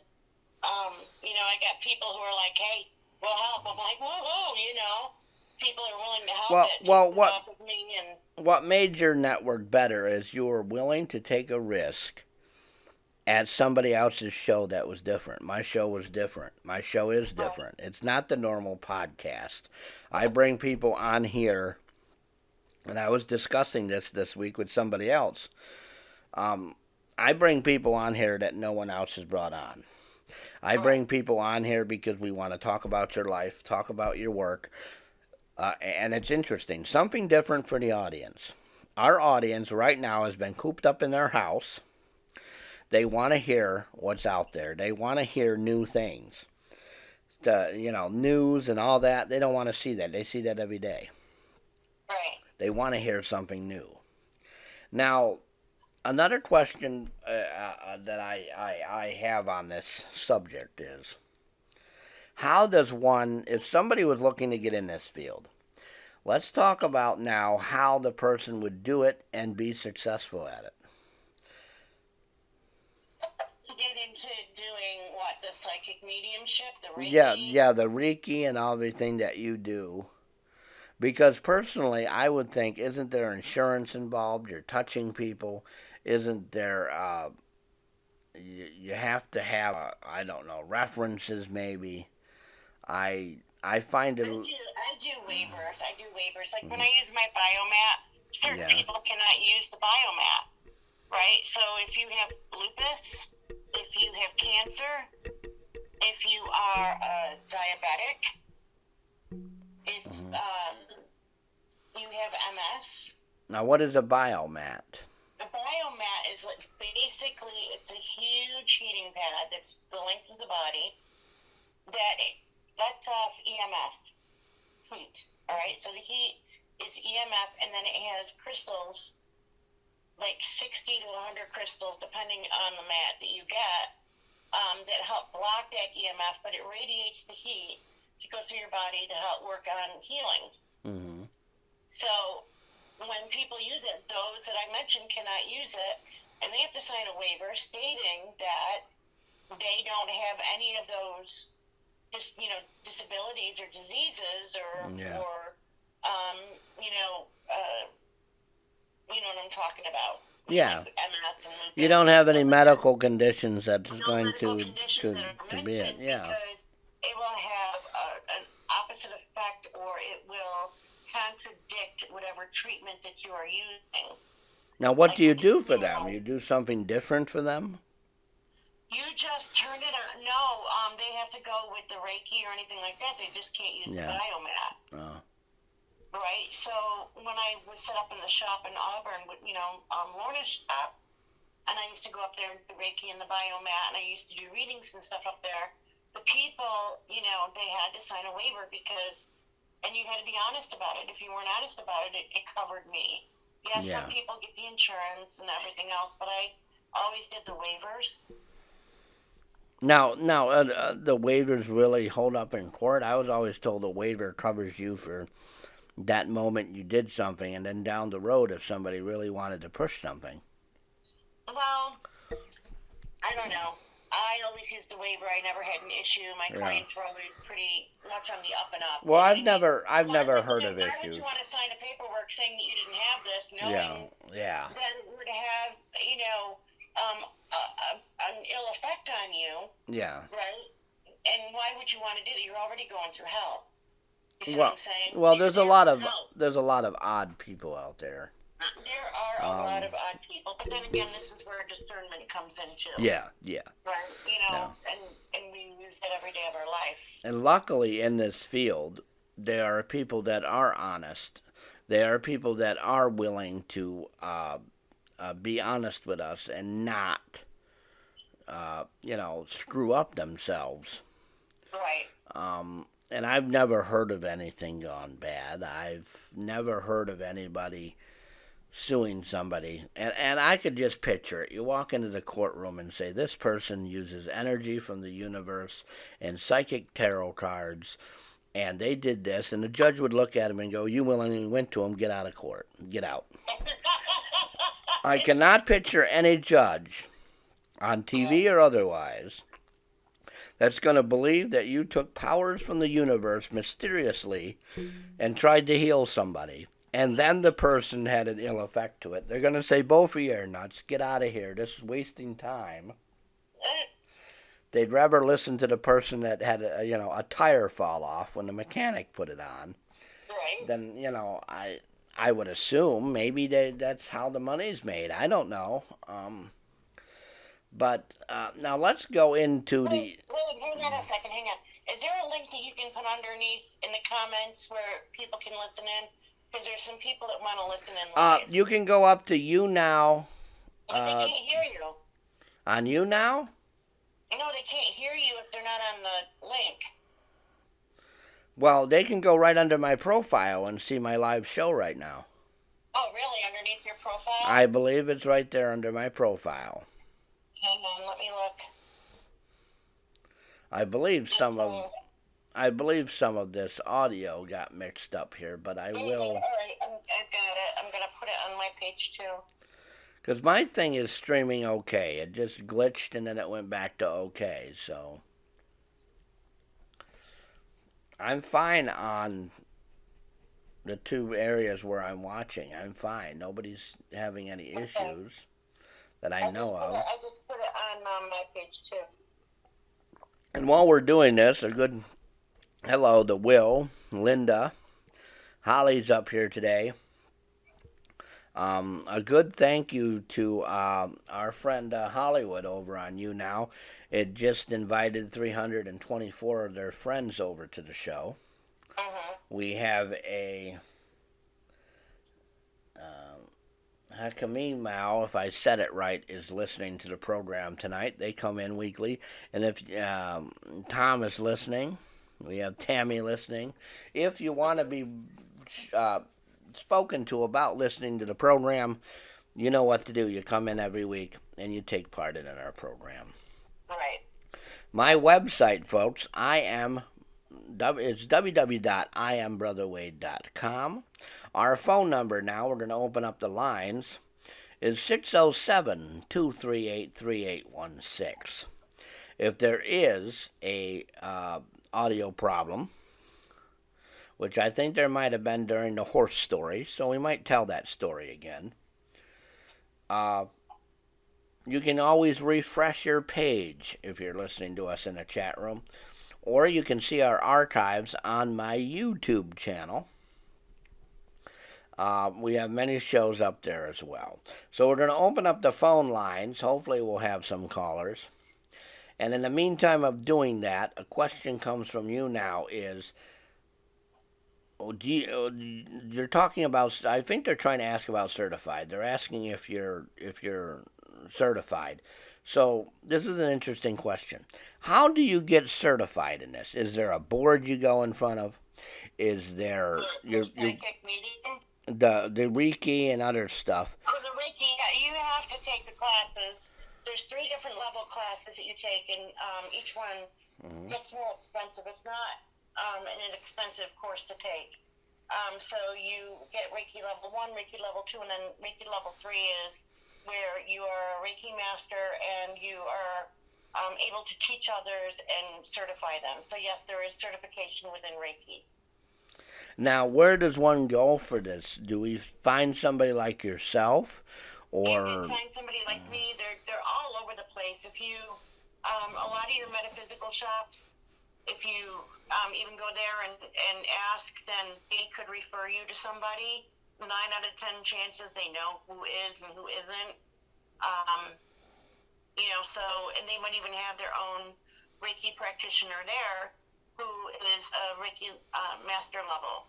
I got people who are like, hey, we'll help. I'm like, whoa, people are willing to help with me. And what made your network better is you were willing to take a risk at somebody else's show that was different. My show was different. My show is different. It's not the normal podcast. I bring people on here, and I was discussing this week with somebody else. I bring people on here that no one else has brought on. I bring people on here because we want to talk about your life, talk about your work, and it's interesting. Something different for the audience. Our audience right now has been cooped up in their house. They want to hear what's out there. They want to hear new things. News and all that. They don't want to see that. They see that every day. Right. They want to hear something new. Now, another question that I have on this subject is, how does one, if somebody was looking to get in this field, let's talk about now how the person would do it and be successful at it. Get into doing what, the psychic mediumship, the reiki? Yeah, the reiki and everything that you do. Because personally, I would think, isn't there insurance involved? You're touching people. Isn't there, you have to have, references maybe. I find it... I do waivers. Like when I use my biomat, certain people cannot use the biomat, right? So if you have lupus, if you have cancer, if you are diabetic, if you have MS. Now, what is a biomat? A biomat is basically, it's a huge heating pad that's the length of the body that lets off EMF. heat. All right, so the heat is EMF, and then it has crystals, like 60 to 100 crystals, depending on the mat that you get, that help block that EMF, but it radiates the heat to go through your body to help work on healing. Mm-hmm. So when people use it, those that I mentioned cannot use it, and they have to sign a waiver stating that they don't have any of those, disabilities or diseases or you know what I'm talking about. Yeah. Like MS and lupus. You don't have any medical conditions that's no going medical to conditions that are be it. mentioned Yeah. because it will have an opposite effect, or it will contradict whatever treatment that you are using. Now, what do you do for them? You do something different for them? You just turn it on. No, they have to go with the reiki or anything like that. They just can't use the biomat. Oh. Right. So when I was set up in the shop in Auburn, with Lorna's shop, and I used to go up there and do reiki and the biomat, and I used to do readings and stuff up there. The people, they had to sign a waiver and you had to be honest about it. If you weren't honest about it, it covered me. Yes, some people get the insurance and everything else, but I always did the waivers. Now, the waivers really hold up in court? I was always told a waiver covers you for that moment you did something, and then down the road if somebody really wanted to push something. Well, I don't know. I always used the waiver. I never had an issue. My clients were always pretty much on the up and up. Well, I've never heard of issues. Why would you want to sign a paperwork saying that you didn't have this, knowing that it would have, an ill effect on you? Yeah. Right? And why would you want to do that? You're already going through hell. You see what I'm saying? Well, there's a lot of odd people out there. There are a lot of odd people, but then again, this is where discernment comes in too. Yeah. Right, and we use that every day of our life. And luckily, in this field, there are people that are honest. There are people that are willing to be honest with us and not, screw up themselves. Right. And I've never heard of anything gone bad. I've never heard of anybody suing somebody. And I could just picture it. You walk into the courtroom and say, this person uses energy from the universe and psychic tarot cards, and they did this, and the judge would look at him and go, you willingly went to him, get out of court. Get out. I cannot picture any judge, on TV or otherwise, that's going to believe that you took powers from the universe mysteriously and tried to heal somebody, and then the person had an ill effect to it. They're going to say, both of you are nuts. Get out of here. This is wasting time. They'd rather listen to the person that had a tire fall off when the mechanic put it on. Right. Then, I would assume maybe that's how the money's made. I don't know. But now let's go into the... Well, hang on a second, hang on. Is there a link that you can put underneath in the comments where people can listen in? Because there's some people that want to listen in live. You can go up to You Now. But they can't hear you. On You Now? No, they can't hear you if they're not on the link. Well, they can go right under my profile and see my live show right now. Oh, really? Underneath your profile? I believe it's right there under my profile. Hang on, let me look. I believe some of this audio got mixed up here, but I will. All right, I got it. I'm gonna put it on my page too. Because my thing is streaming okay. It just glitched and then it went back to okay. So I'm fine on the two areas where I'm watching. I'm fine. Nobody's having any issues that I know of. I just put it on my page too. And while we're doing this, a good hello to Will, Linda, Holly's up here today. A good thank you to our friend Hollywood over on You Now. It just invited 324 of their friends over to the show. We have a Hakami Mao, if I said it right, is listening to the program tonight. They come in weekly. And if Tom is listening, We have Tammy listening. If you want to be uh, spoken to about listening to the program, you know what to do. You come in every week and you take part in our program. Right. My website, folks, it's www.iambrotherwade.com. Our phone number now, we're going to open up the lines, is 607-238-3816. If there is a audio problem, which I think there might have been during the horse story, so we might tell that story again. You can always refresh your page if you're listening to us in a chat room, or you can see our archives on my YouTube channel. We have many shows up there as well. So we're going to open up the phone lines. Hopefully we'll have some callers. And in the meantime of doing that, a question comes from you now is, you're talking about, I think they're trying to ask about certified. They're asking if you're certified. So this is an interesting question. How do you get certified in this? Is there a board you go in front of? Is there your psychic meeting? The reiki and other stuff? Oh, the reiki, you have to take the classes. There's 3 different level classes that you take, and each one gets more expensive. It's not an inexpensive course to take. So you get Reiki level 1, Reiki level 2, and then Reiki level 3 is where you are a Reiki master and you are able to teach others and certify them. So yes, there is certification within Reiki. Now, where does one go for this? Do we find somebody like yourself, or you can find somebody like me? They're all over the place. If you a lot of your metaphysical shops, if you even go there and ask, then they could refer you to somebody. 9 out of 10 chances they know who is and who isn't. So, and they might even have their own Reiki practitioner there who is a Reiki master level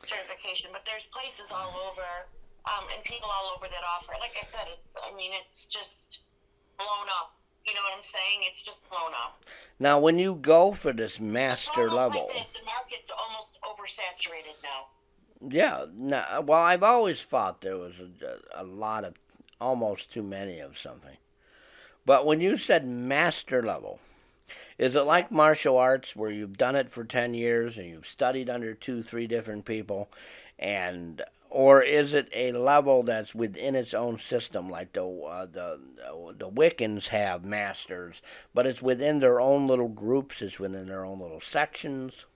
certification. But there's places all over and people all over that offer. Like I said, it's just blown up. You know what I'm saying? It's just blown up. Now, when you go for this master level, like the market's almost oversaturated now. Yeah, no, well, I've always thought there was a lot of, almost too many of something. But when you said master level, is it like martial arts where you've done it for 10 years and you've studied under 2, 3 different people, or is it a level that's within its own system, like the Wiccans have masters, but it's within their own little groups, it's within their own little sections?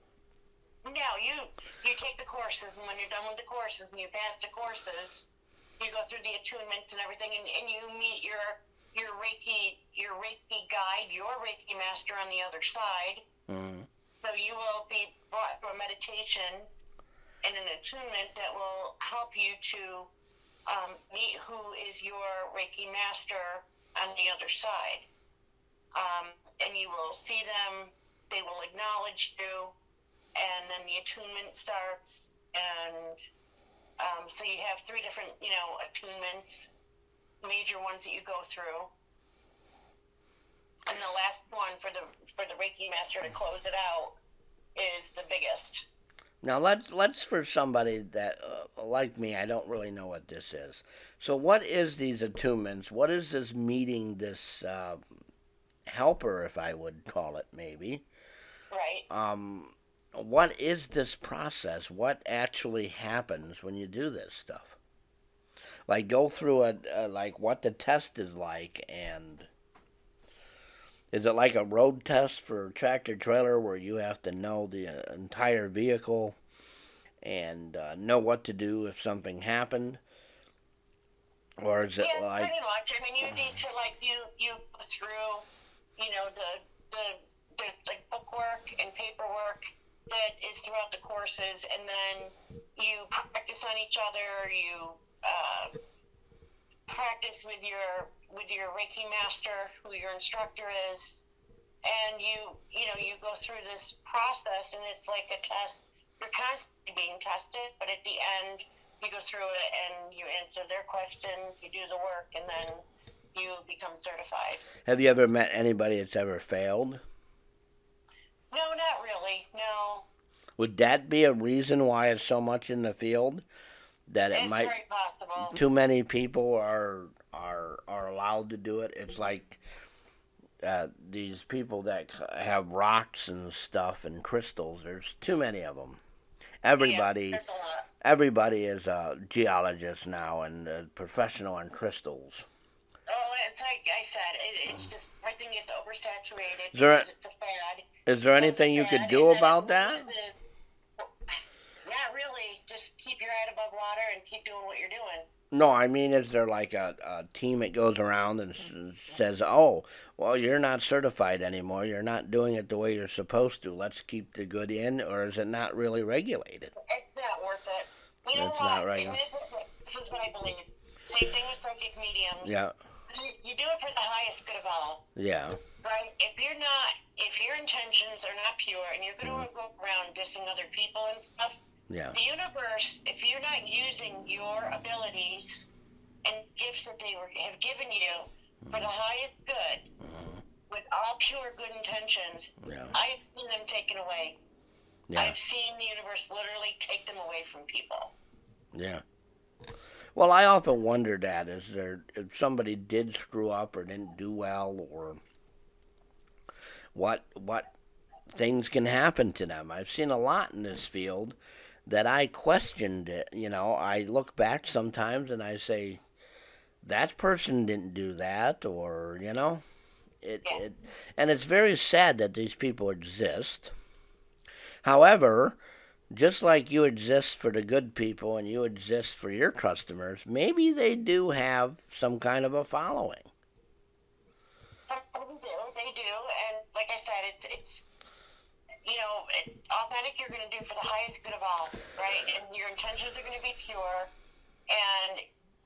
No, you take the courses, and when you're done with the courses and you pass the courses, you go through the attunements and everything, and you meet your Reiki guide, your Reiki master on the other side. Mm-hmm. So you will be brought to a meditation and an attunement that will help you to meet who is your Reiki master on the other side. And you will see them, they will acknowledge you, and then the attunement starts, and so you have 3 different, attunements, major ones that you go through, and the last one for the Reiki master to close it out is the biggest. Now let's for somebody that like me, I don't really know what this is. So what is these attunements? What is this meeting, this helper, if I would call it, maybe? Right. What is this process? What actually happens when you do this stuff? Like, go through like what the test is like, and is it like a road test for tractor trailer where you have to know the entire vehicle and know what to do if something happened? Or is it like... pretty much. I mean, you need to, you go through, there's like bookwork and paperwork that is throughout the courses, and then you practice on each other. You practice with your Reiki master, who your instructor is, and you go through this process, and it's like a test. You're constantly being tested, but at the end, you go through it and you answer their questions, you do the work, and then you become certified. Have you ever met anybody that's ever failed? No, not really. No, Would that be a reason why it's so much in the field? That it it's might very possible. too many people are allowed to do it. It's like these people that have rocks and stuff and crystals. There's too many of them. Yeah, Everybody there's a lot. everybody is a geologist now and a professional on crystals. Oh, it's like I said, it's just everything gets oversaturated Is there because it's a fad. is there Becomes a anything you could fad, do and then it about that? loses. Not really. Just keep your head above water and keep doing what you're doing. No, I mean, is there like a team that goes around and says, "Oh, well, you're not certified anymore. You're not doing it the way you're supposed to. Let's keep the good in," or is it not really regulated? It's not worth it. You know It's what? not And regular. this is what I believe. Same thing with psychic mediums. Yeah, You do it for the highest good of all, yeah, right? If your intentions are not pure and you're going to go around dissing other people and stuff, yeah, the universe, if you're not using your abilities and gifts that have given you for the highest good, with all pure good intentions, yeah, I've seen them taken away. yeah, I've seen the universe literally take them away from people. yeah. Well, I often wonder that is there if somebody did screw up or didn't do well or what things can happen to them. I've seen a lot in this field that I questioned it. I look back sometimes and I say that person didn't do that, or Yeah. and it's very sad that these people exist. However, just like you exist for the good people and you exist for your customers, maybe they do have some kind of a following. Some of them do, they do, and like I said, it's authentic. You're going to do for the highest good of all, right? And your intentions are going to be pure, and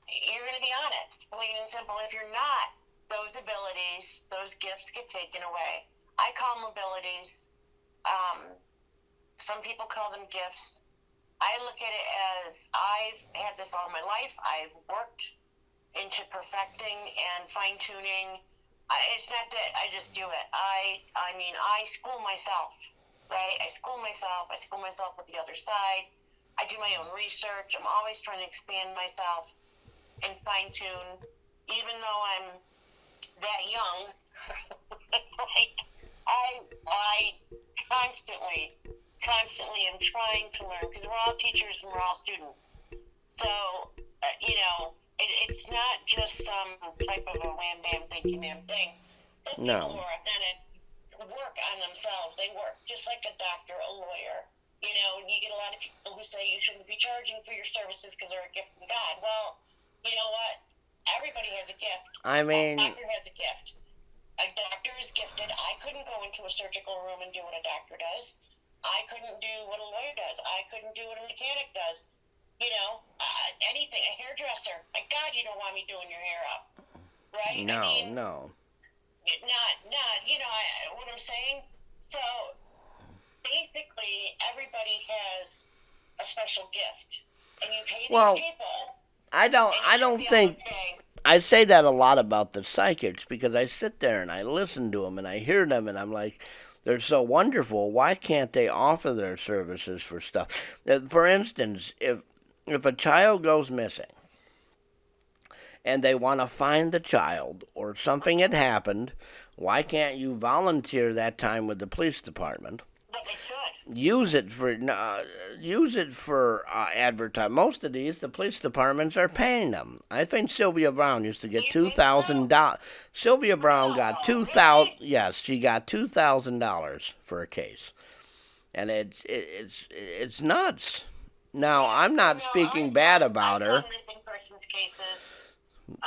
you're going to be honest, plain and simple. If you're not, those abilities, those gifts get taken away. I call them abilities. Um, some people call them gifts. I look at it as I've had this all my life. I've worked into perfecting and fine tuning. It's not that I just do it. I mean, I school myself, right? I school myself. I school myself with the other side. I do my own research. I'm always trying to expand myself and fine tune. Even though I'm that young, like I constantly am trying to learn because we're all teachers and we're all students. So, it's not just some type of a wham bam thank you ma'am thing. Those people who No. are authentic work on themselves. They work just like a doctor, a lawyer. You get a lot of people who say you shouldn't be charging for your services because they're a gift from God. Well, you know what? Everybody has a gift. I A mean, doctor has a gift. A doctor is gifted. I couldn't go into a surgical room and do what a doctor does. I couldn't do what a lawyer does. I couldn't do what a mechanic does. Anything. A hairdresser. My God, you don't want me doing your hair up, right? I no, mean, no. not. What I'm saying. So basically, everybody has a special gift, and you pay these Well, people, I don't and you I should don't be able think to say, I say that a lot about the psychics because I sit there and I listen to them and I hear them and I'm like, they're so wonderful. Why can't they offer their services for stuff? For instance, if a child goes missing and they want to find the child or something had happened, why can't you volunteer that time with the police department? that they should. Use it for advertising. Most of these, the police departments are paying them. I think Sylvia Brown used to Do get you two think so? thousand dollars. Sylvia Brown got Oh, 2,000. really? Yes, she got $2,000 for a case, and it's nuts. Now Yeah, I'm so not no, speaking bad I've about done her. missing persons cases, and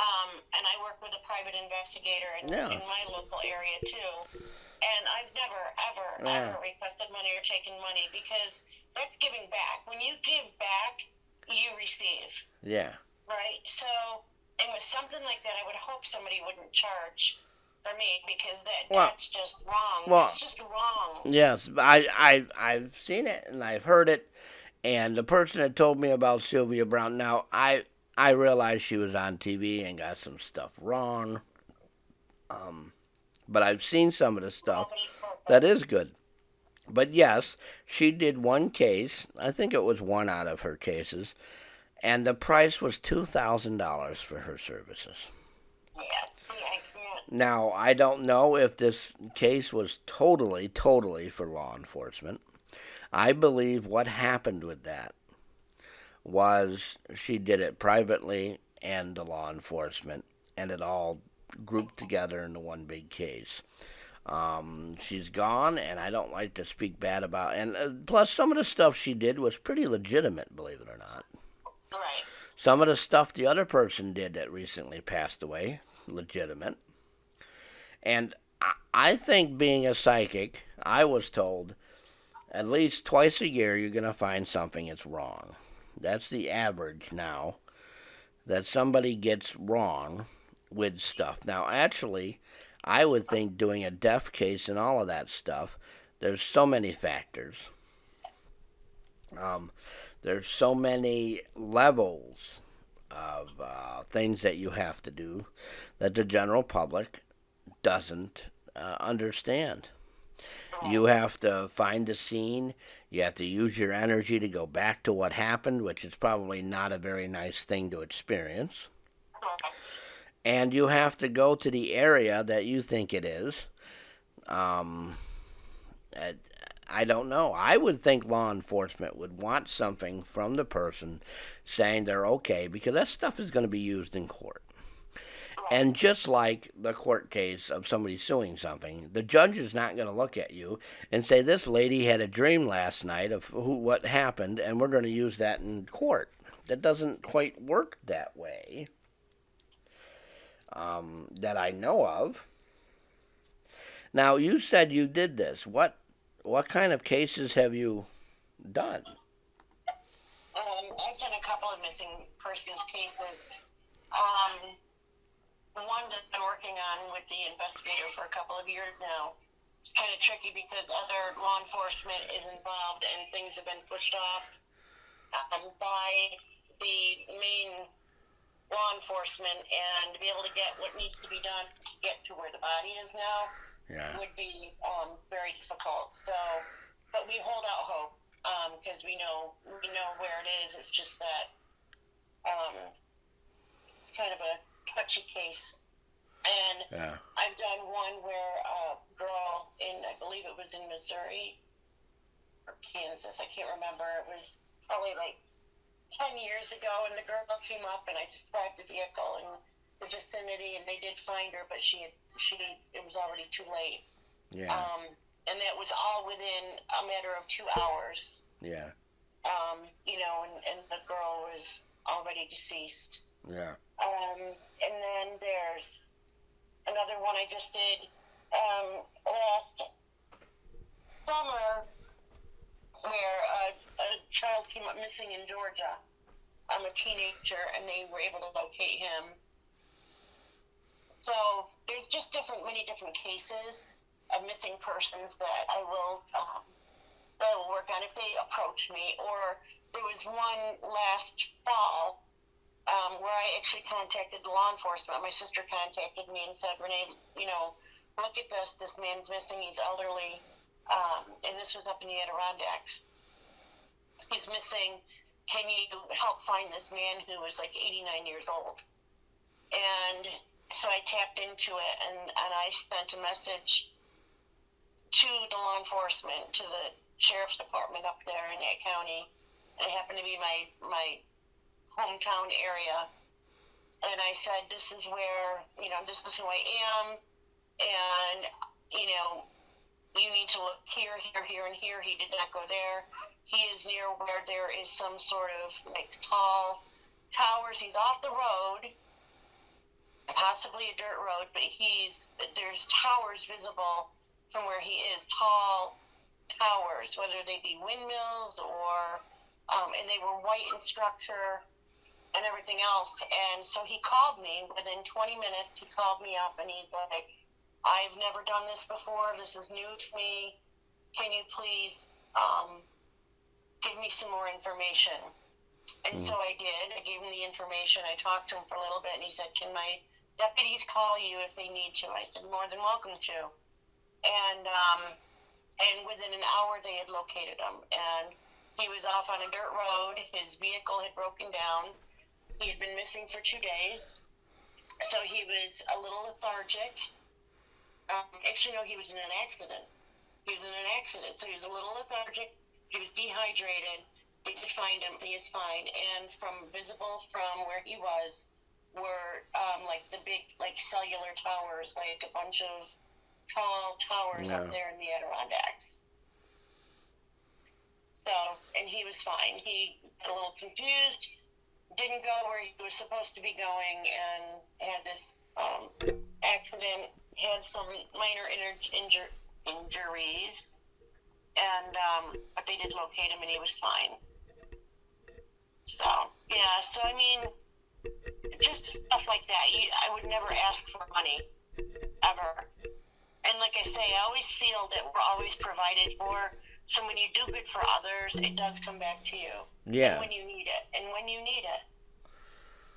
I work with a private investigator Yeah, in my local area too. And I've never, ever, yeah, ever requested money or taken money because that's giving back. When you give back, you receive, yeah. right? So, and with something like that, I would hope somebody wouldn't charge for me because Well, that's just wrong. well, It's just wrong. yes. I've seen it and I've heard it. And the person that told me about Sylvia Brown, now I realized she was on TV and got some stuff wrong. Um, but I've seen some of the stuff Nobody's that perfect. is good. But yes, she did one case. I think it was one out of her cases, and the price was $2,000 for her services. Yeah. See, I can't. Now, I don't know if this case was totally for law enforcement. I believe what happened with that was she did it privately and to law enforcement, and it all grouped together into one big case. She's gone, and I don't like to speak bad about. And plus, some of the stuff she did was pretty legitimate, believe it or not. Right. Some of the stuff the other person did that recently passed away, legitimate. And I think being a psychic, I was told at least twice a year you're going to find something that's wrong. That's the average now that somebody gets wrong with stuff. Now, actually, I would think doing a death case and all of that stuff, there's so many factors. Um, there's so many levels of things that you have to do that the general public doesn't understand. You Right. have to find the scene. You have to use your energy to go back to what happened, which is probably not a very nice thing to experience. Correct. And you have to go to the area that you think it is. Um, I, I don't know. I would think law enforcement would want something from the person saying they're okay because that stuff is going to be used in court. Right. And just like the court case of somebody suing something, the judge is not going to look at you and say, "This lady had a dream last night of what happened, and we're going to use that in court." That doesn't quite work that way, that I know of. Now, you said you did this. What kind of cases have you done? I've done a couple of missing persons cases. Um, the one that I've been working on with the investigator for a couple of years now. It's kind of tricky because other law enforcement is involved and things have been pushed off by the main law enforcement, and to be able to get what needs to be done to get to where the body is now Yeah. would be very difficult. So, but we hold out hope because we know where it is. It's just that um, it's kind of a touchy case. And Yeah. I've done one where a girl I believe it was in Missouri or Kansas, I can't remember. It was probably like 10 years ago, and the girl came up, and I described the vehicle and the vicinity, and they did find her, but it was already too late. Yeah. And that was all within a matter of 2 hours. Yeah. And the girl was already deceased. Yeah. And then there's another one I just did last summer where a child came up missing in Georgia. I'm a teenager, and they were able to locate him. So there's just many different cases of missing persons that I will work on if they approach me. Or there was one last fall where I actually contacted law enforcement. My sister contacted me and said, "Renee, look at this. This man's missing. He's elderly." And this was up in the Adirondacks. He's missing. Can you help find this man who was like 89 years old? And so I tapped into it, and I sent a message to the law enforcement, to the sheriff's department up there in that county. It happened to be my hometown area. And I said, this is where, this is who I am. And, you need to look here, here, and here. He did not go there. He is near where there is some sort of like tall towers. He's off the road, possibly a dirt road, but there's towers visible from where he is, tall towers, whether they be windmills or, and they were white in structure and everything else. And so he called me within 20 minutes. He called me up, and he's like, "I've never done this before. This is new to me. Can you please give me some more information?" And so I did. I gave him the information. I talked to him for a little bit, and he said, "Can my deputies call you if they need to?" I said, "More than welcome to." And and within an hour they had located him. And he was off on a dirt road. His vehicle had broken down. He had been missing for 2 days, so he was a little lethargic. Actually, no, he was in an accident. So he was a little lethargic. He was dehydrated. They did find him, and he is fine. And visible from where he was were like the big, like cellular towers, like a bunch of tall towers up there in the Adirondacks. So, and he was fine. He got a little confused, didn't go where he was supposed to be going, and had this accident, had some minor injuries, and but they did locate him, and he was fine. So, yeah, so I mean, just stuff like that. I would never ask for money, ever. And like I say, I always feel that we're always provided for. So when you do good for others, it does come back to you. Yeah. And when you need it.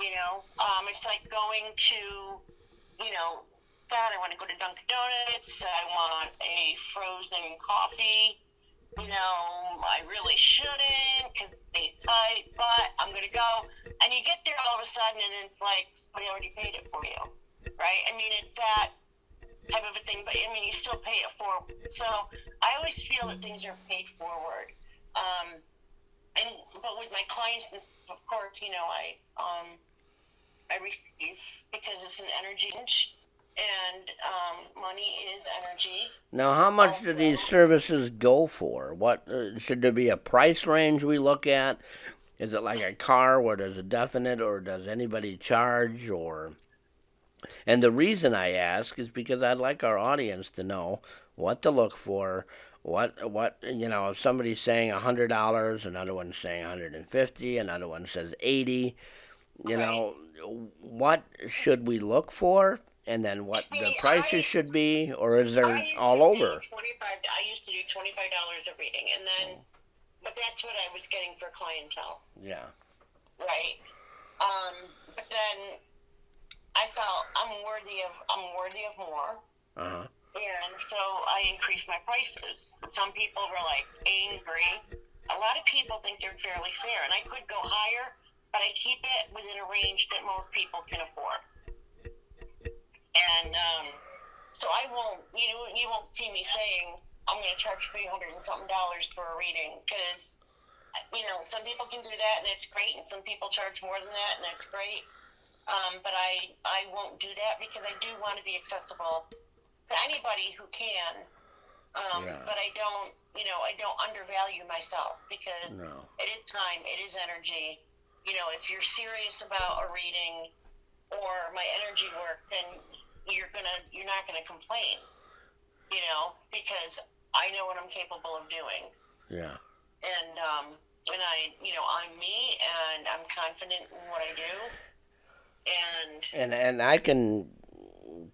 You know, it's like going to, you know, God, I want to go to Dunkin' Donuts. I want a frozen coffee. You know, I really shouldn't because they tight, but I'm going to go. And you get there all of a sudden and it's like somebody already paid it for you, right? I mean, it's that type of a thing, but I mean, you still pay it forward. So I always feel that things are paid forward. But with my clients, of course, you know, I receive because it's an energy, and money is energy. Now, how much do these services go for? What should there be a price range we look at? Is it like a car where there's a definite, or does anybody charge? Or and the reason I ask is because I'd like our audience to know what to look for. What you know? If somebody's saying $100, another one's saying 150, another one says 80. You know, what should we look for? And then what the prices should be, or is there all over? I used to do $25 a reading, and then, but that's what I was getting for clientele. Yeah. Right. But then I felt I'm worthy of more. Uh-huh. And so I increased my prices. Some people were like angry. A lot of people think they're fairly fair, and I could go higher, but I keep it within a range that most people can afford. And so I won't, you won't see me saying I'm going to charge $300 and something for a reading, because, you know, some people can do that and it's great, and some people charge more than that and that's great. But I won't do that because I do want to be accessible to anybody who can. But I don't, I don't undervalue myself, because it is time, it is energy. You know, if you're serious about a reading or my energy work, then you're not gonna complain, because I know what I'm capable of doing. Yeah. And I'm me, and I'm confident in what I do. And I can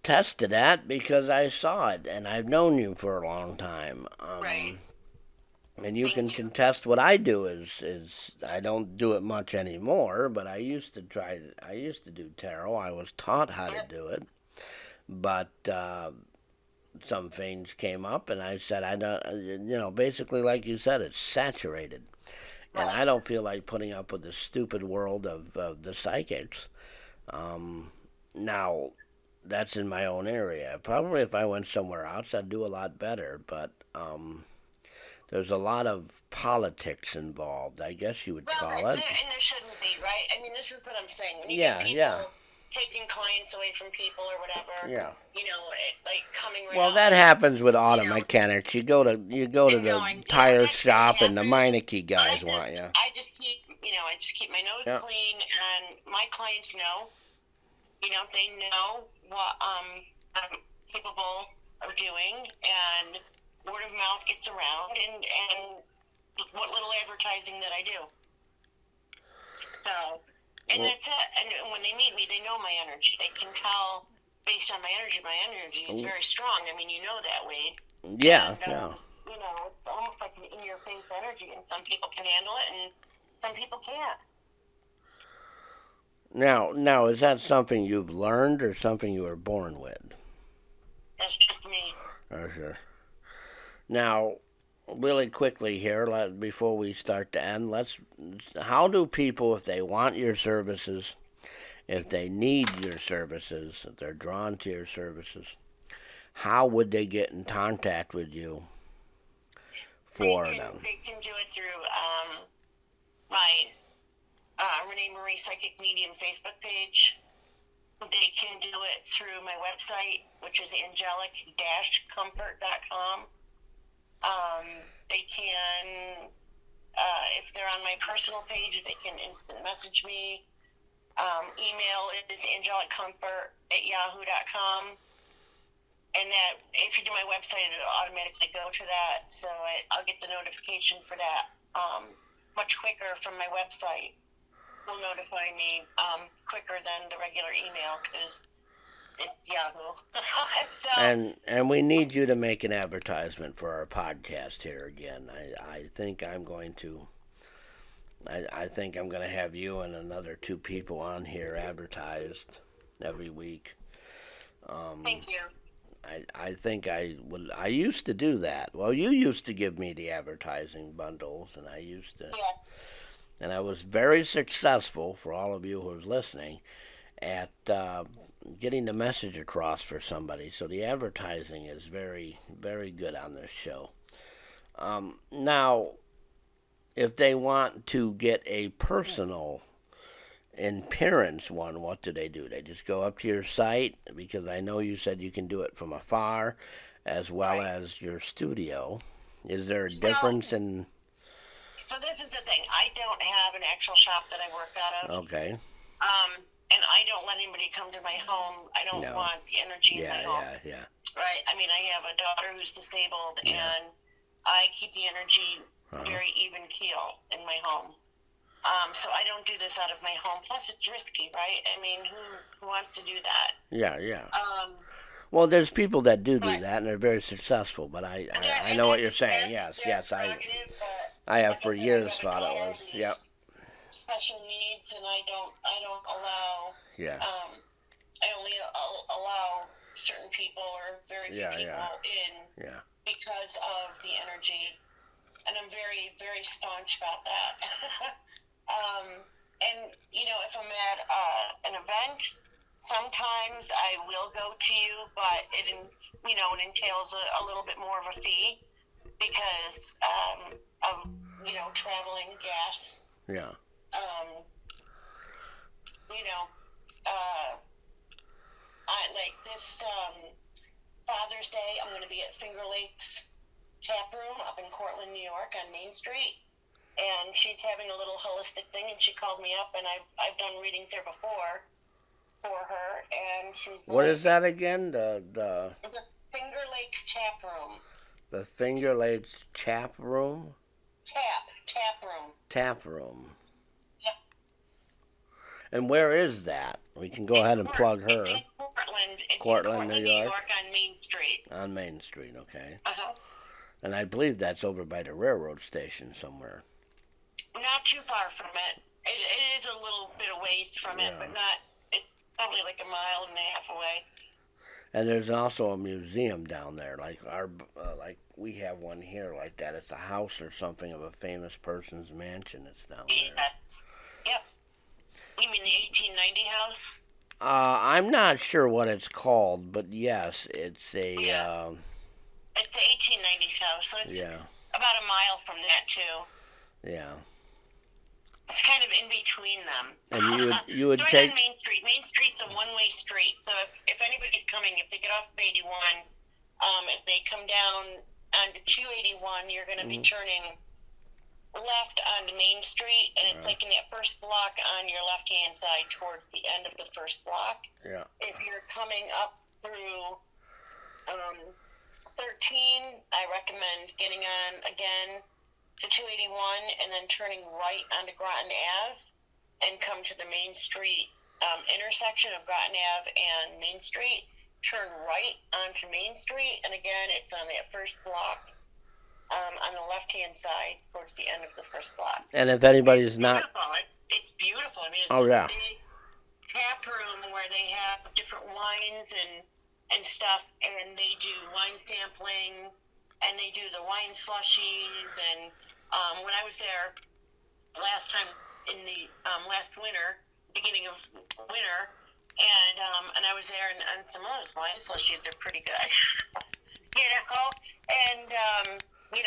attest to that because I saw it, and I've known you for a long time. Right. And you can contest what I do is I don't do it much anymore, but I used to do tarot. I was taught how to do it. But some things came up, and I said, I don't, basically like you said, it's saturated. And I don't feel like putting up with the stupid world of the psychics. Now, that's in my own area. Probably if I went somewhere else, I'd do a lot better. But there's a lot of politics involved, I guess you would call it. And there shouldn't be, right? I mean, this is what I'm saying. When you get people taking clients away from people or whatever, like coming right Well, that happens with auto mechanics. You go to the tire shop, and the Meineke guys want you. I just keep my nose clean, and my clients know. They know what I'm capable of doing, and word of mouth gets around, and what little advertising that I do. So, and that's it. And when they meet me, they know my energy. They can tell based on my energy. My energy is very strong. I mean, you know that, Wade. Yeah, and, it's almost like an in-your-face energy, and some people can handle it, and some people can't. Now, is that something you've learned or something you were born with? That's just me. Oh, sure. Now, really quickly here, before we start to end, how do people, if they want your services, if they need your services, if they're drawn to your services, how would they get in contact with you for them? They can do it through my Renee Marie Psychic Medium Facebook page. They can do it through my website, which is angelic-comfort.com. They can, if they're on my personal page, they can instant message me. Email is angeliccomfort@yahoo.com. And that, if you do my website, it'll automatically go to that. So I'll get the notification for that much quicker from my website. Will notify me quicker than the regular email because it's Yahoo. So, And we need you to make an advertisement for our podcast here again. I think I'm going to. I think I'm going to have you and another 2 people on here advertised every week. thank you. I think I would. I used to do that. Well, you used to give me the advertising bundles, and I used to. Yeah. And I was very successful, for all of you who are listening, at getting the message across for somebody. So the advertising is very, very good on this show. Now, if they want to get a personal appearance one, what do? They just go up to your site? Because I know you said you can do it from afar as well as your studio. Is there a difference in... So this is the thing. I don't have an actual shop that I work out of. Okay. And I don't let anybody come to my home. I don't want the energy in my home. Yeah. Right. I mean, I have a daughter who's disabled, and I keep the energy very even keel in my home. So I don't do this out of my home. Plus, it's risky, right? I mean, who wants to do that? Yeah. Well, there's people that do that, and they're very successful. But I know what you're saying. Yes. I have for years thought it was. Yep. Special needs, and I don't allow. Yeah. I only allow certain people or very few people in because of the energy, and I'm very, very staunch about that. And if I'm at an event, sometimes I will go to you, but it entails a little bit more of a fee because of traveling gas. Yeah. I like this Father's Day. I'm going to be at Finger Lakes Tap Room up in Cortland, New York, on Main Street, and she's having a little holistic thing. And she called me up, and I've done readings there before for her, and she's. What is that again? The Finger Lakes Tap Room. The Finger Lakes Tap Room. Tap Room. Tap Room. Yep. And where is that? We can go ahead and plug her. It's in Cortland. It's Cortland, in Cortland, New York, on Main Street. On Main Street, okay. Uh-huh. And I believe that's over by the railroad station somewhere. Not too far from it. It is a little bit of ways from it, but not. It's probably like a mile and a half away. And there's also a museum down there, like like we have one here like that. It's a house or something of a famous person's mansion. It's down there. Yes. Yep. You mean the 1890 house? I'm not sure what it's called, but yes, it's a. It's the 1890s house, so it's about a mile from that too. Yeah. It's kind of in between them. And you would right take on Main Street. Main Street's a one-way street, so if anybody's coming, if they get off of 81, and they come down onto 281, you're going to be turning left onto Main Street, and it's like in that first block on your left-hand side towards the end of the first block. Yeah. If you're coming up through 13, I recommend getting on again to 281 and then turning right onto Groton Ave and come to the Main Street intersection of Groton Ave and Main Street. Turn right onto Main Street, and again, it's on that first block on the left-hand side towards the end of the first block. And if anybody's It's beautiful. I mean, it's this big tap room where they have different wines and stuff, and they do wine sampling. and they do the wine slushies. And when I was there last time in the last winter, beginning of winter, and I was there, and some of those wine slushies are pretty good, And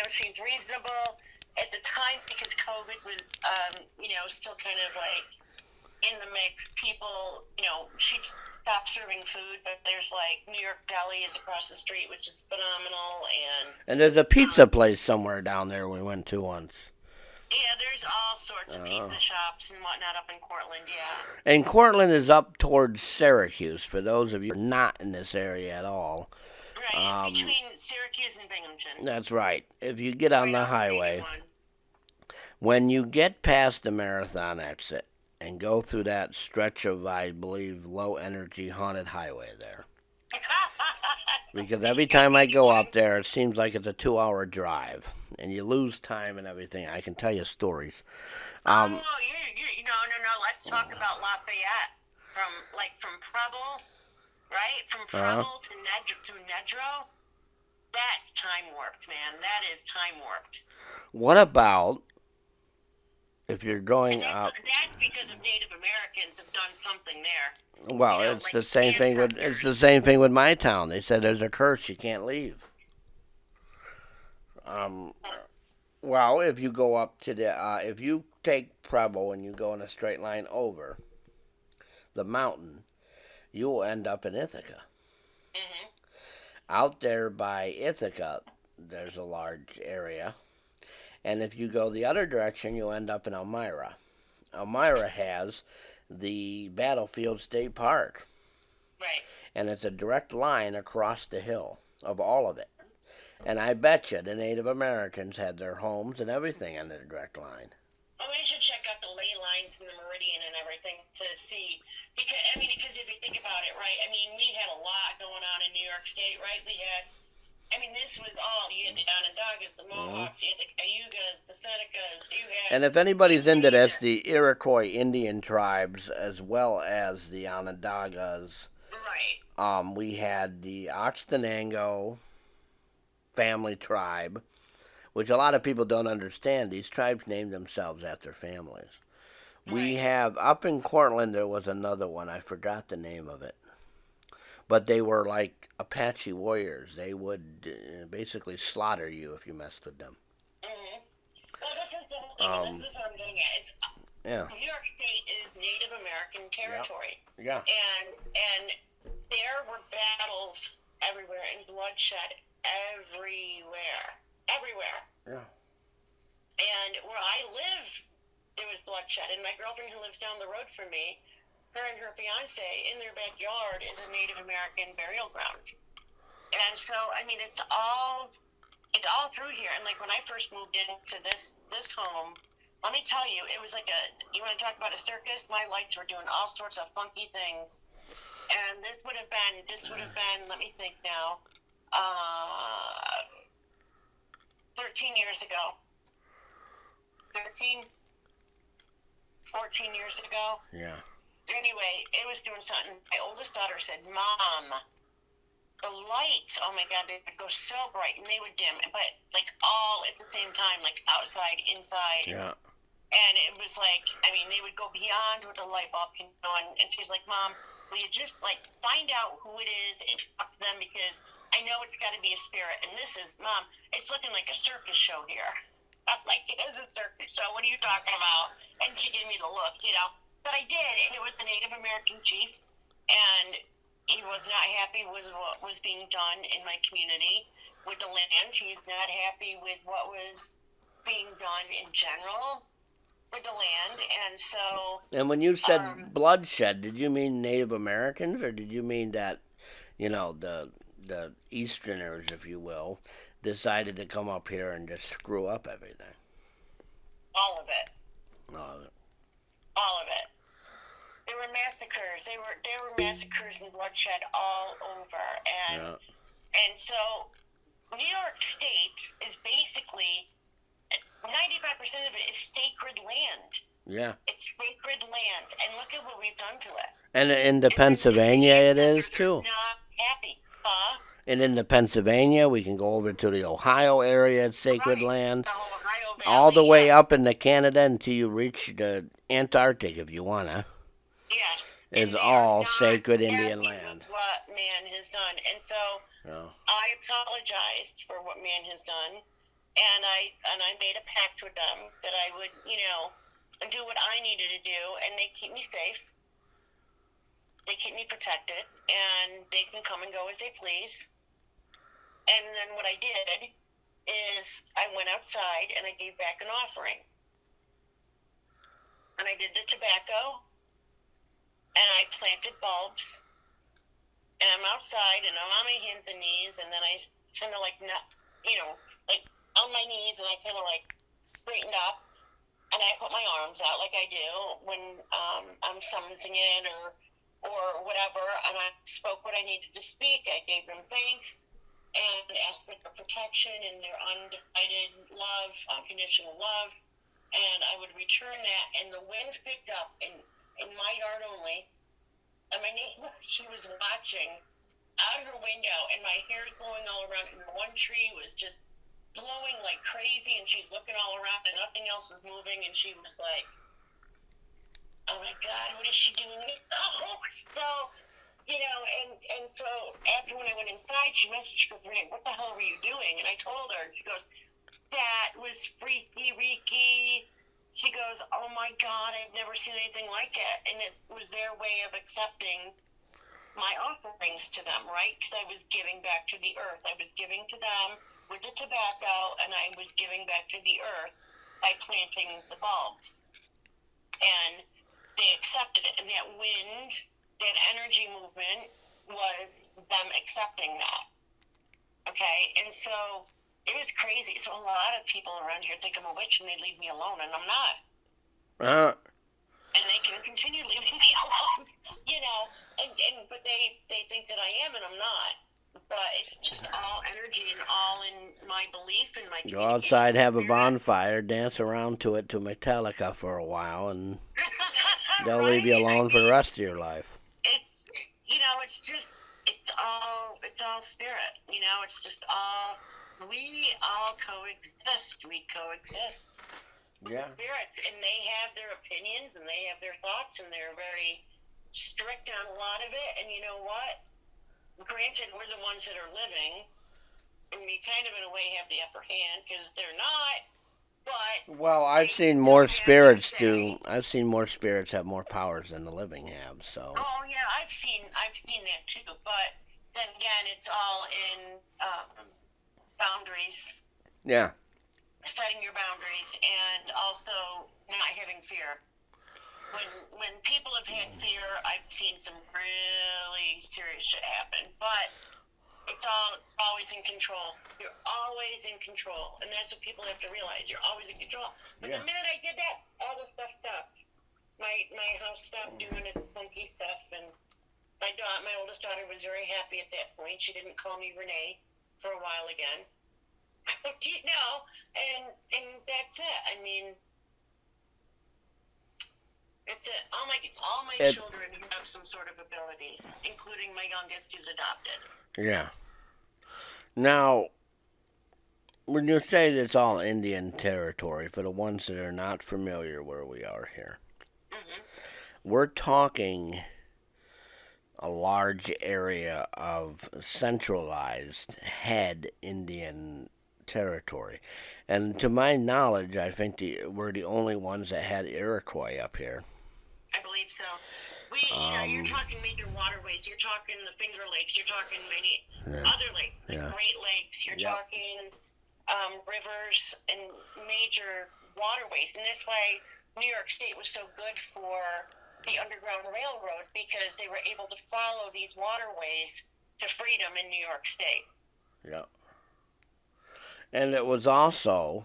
she's reasonable at the time because COVID was, still kind of like in the mix. People, she stopped serving food, but there's like New York Deli is across the street, which is phenomenal, And there's a pizza place somewhere down there we went to once. Yeah, there's all sorts of pizza shops and whatnot up in Cortland, yeah. And Cortland is up towards Syracuse, for those of you who are not in this area at all. Right, it's between Syracuse and Binghamton. That's right. If you get on the highway, when you get past the Marathon exit and go through that stretch of, I believe, low-energy haunted highway there. Because every time I go up there, it seems like it's a 2-hour drive, and you lose time and everything. I can tell you stories. No. Let's talk about Lafayette from Preble, right? From Preble to Nedro. That's time warped, man. That is time warped. What about if you're going up? That's because of Native Americans have done something there. Well, it's the same thing with my town. They said there's a curse, you can't leave. Well, if you go up to if you take Preble and you go in a straight line over the mountain, you will end up in Ithaca. Mm-hmm. Out there by Ithaca, there's a large area. And if you go the other direction, you'll end up in Elmira. Elmira has the Battlefield State Park. Right. And it's a direct line across the hill of all of it. And I bet you the Native Americans had their homes and everything on the direct line. Well, we should check out the ley lines and the meridian and everything to see. Because if you think about it, right, we had a lot going on in New York State, right? This was all, you had the Onondagas, the Mohawks, you had the Cayugas, the Senecas, and if anybody's into this, the Iroquois Indian tribes as well as the Onondagas. Right. We had the Oxtenango family tribe, which a lot of people don't understand. These tribes named themselves after families. Right. We have, up in Cortland, there was another one. I forgot the name of it. But they were like Apache warriors. They would basically slaughter you if you messed with them. Mm-hmm. Well, this is the whole thing. This is what I'm getting at. New York State is Native American territory. Yeah. And there were battles everywhere and bloodshed everywhere. Yeah. And where I live, there was bloodshed. And my girlfriend who lives down the road from me, her and her fiance, in their backyard is a Native American burial ground. And so, it's all through here. And like when I first moved into this home, let me tell you, it was like you want to talk about a circus? My lights were doing all sorts of funky things. And this would have been, let me think now, 13 years ago. 14 years ago. Yeah. Anyway, it was doing something. My oldest daughter said, "Mom, the lights, oh my God, they would go so bright and they would dim, but like all at the same time, like outside, inside." Yeah. And it was like, they would go beyond what the light bulb can go on. And she's like, "Mom, will you just like find out who it is and talk to them, because I know it's got to be a spirit. And this is, Mom, it's looking like a circus show here." I'm like, "It is a circus show. What are you talking about?" And she gave me the look, But I did, and it was the Native American chief, and he was not happy with what was being done in my community with the land. He's not happy with what was being done in general with the land, and so... And when you said bloodshed, did you mean Native Americans, or did you mean that, the Easterners, if you will, decided to come up here and just screw up everything? All of it. All of it. All of it. There were massacres. There were massacres and bloodshed all over, and so New York State is basically 95% of it is sacred land. Yeah. It's sacred land, and look at what we've done to it. And into Pennsylvania it is too. Not happy, huh? And into Pennsylvania, we can go over to the Ohio area, it's sacred Right. land, The whole Ohio all the Valley, way yes. up into Canada until you reach the Antarctic, if you wanna. Yes. Is And they are all not sacred Indian happy land. with what man has done. And so Yeah. I apologized for what man has done, and I made a pact with them that I would, do what I needed to do, and they keep me safe. They keep me protected, and they can come and go as they please. And then what I did is I went outside and I gave back an offering. And I did the tobacco, and I planted bulbs, and I'm outside and I'm on my hands and knees, and then I kind of like, like on my knees, and I kind of like straightened up, and I put my arms out like I do when I'm summoning in or whatever, and I spoke what I needed to speak. I gave them thanks and asked for their protection and their undivided love, unconditional love, and I would return that, and the wind picked up in my yard only, and my neighbor, she was watching out her window, and my hair's blowing all around, and the one tree was just blowing like crazy, and she's looking all around, and nothing else is moving, and she was like, oh my God, what is she doing? Oh, so, and so after when I went inside, she messaged, she goes, Renee, what the hell were you doing? And I told her, and she goes, that was freaky, Reiki. She goes, oh my God, I've never seen anything like it. And it was their way of accepting my offerings to them, right? Because I was giving back to the earth. I was giving to them with the tobacco, and I was giving back to the earth by planting the bulbs. And they accepted it. And that wind, that energy movement was them accepting that. Okay? And so it was crazy. So a lot of people around here think I'm a witch and they leave me alone, and I'm not. And they can continue leaving me alone, but they think that I am, and I'm not. But it's just all energy and all in my belief and my Go outside, have a bonfire, dance around to it to Metallica for a while, and they'll right? leave you alone for the rest of your life. It's it's all spirit. It's just all, we all coexist. We coexist. Yeah. Spirits, and they have their opinions and they have their thoughts, and they're very strict on a lot of it. And you know what? Granted, we're the ones that are living, and we kind of in a way have the upper hand because they're not. But well, I've seen more spirits have more powers than the living have. So. Oh yeah, I've seen that too. But then again, it's all in boundaries. Yeah. Setting your boundaries, and also not having fear. When people have had fear, I've seen some really serious shit happen. But it's always in control. You're always in control, and that's what people have to realize. You're always in control. But the minute I did that, all the stuff stopped. My house stopped doing its funky stuff, and my oldest daughter was very happy at that point. She didn't call me Renee for a while again. And that's it. I mean, it's it. All my children have some sort of abilities, including my youngest, who's adopted. Yeah. Now, when you say it's all Indian territory, for the ones that are not familiar where we are here, we're talking a large area of centralized head Indian territory. And to my knowledge, I think we're the only ones that had Iroquois up here. I believe so. You're talking major waterways. You're talking the Finger Lakes. You're talking many other lakes, the Great Lakes. You're talking rivers and major waterways. And that's why New York State was so good for the Underground Railroad, because they were able to follow these waterways to freedom in New York State. Yeah. And it was also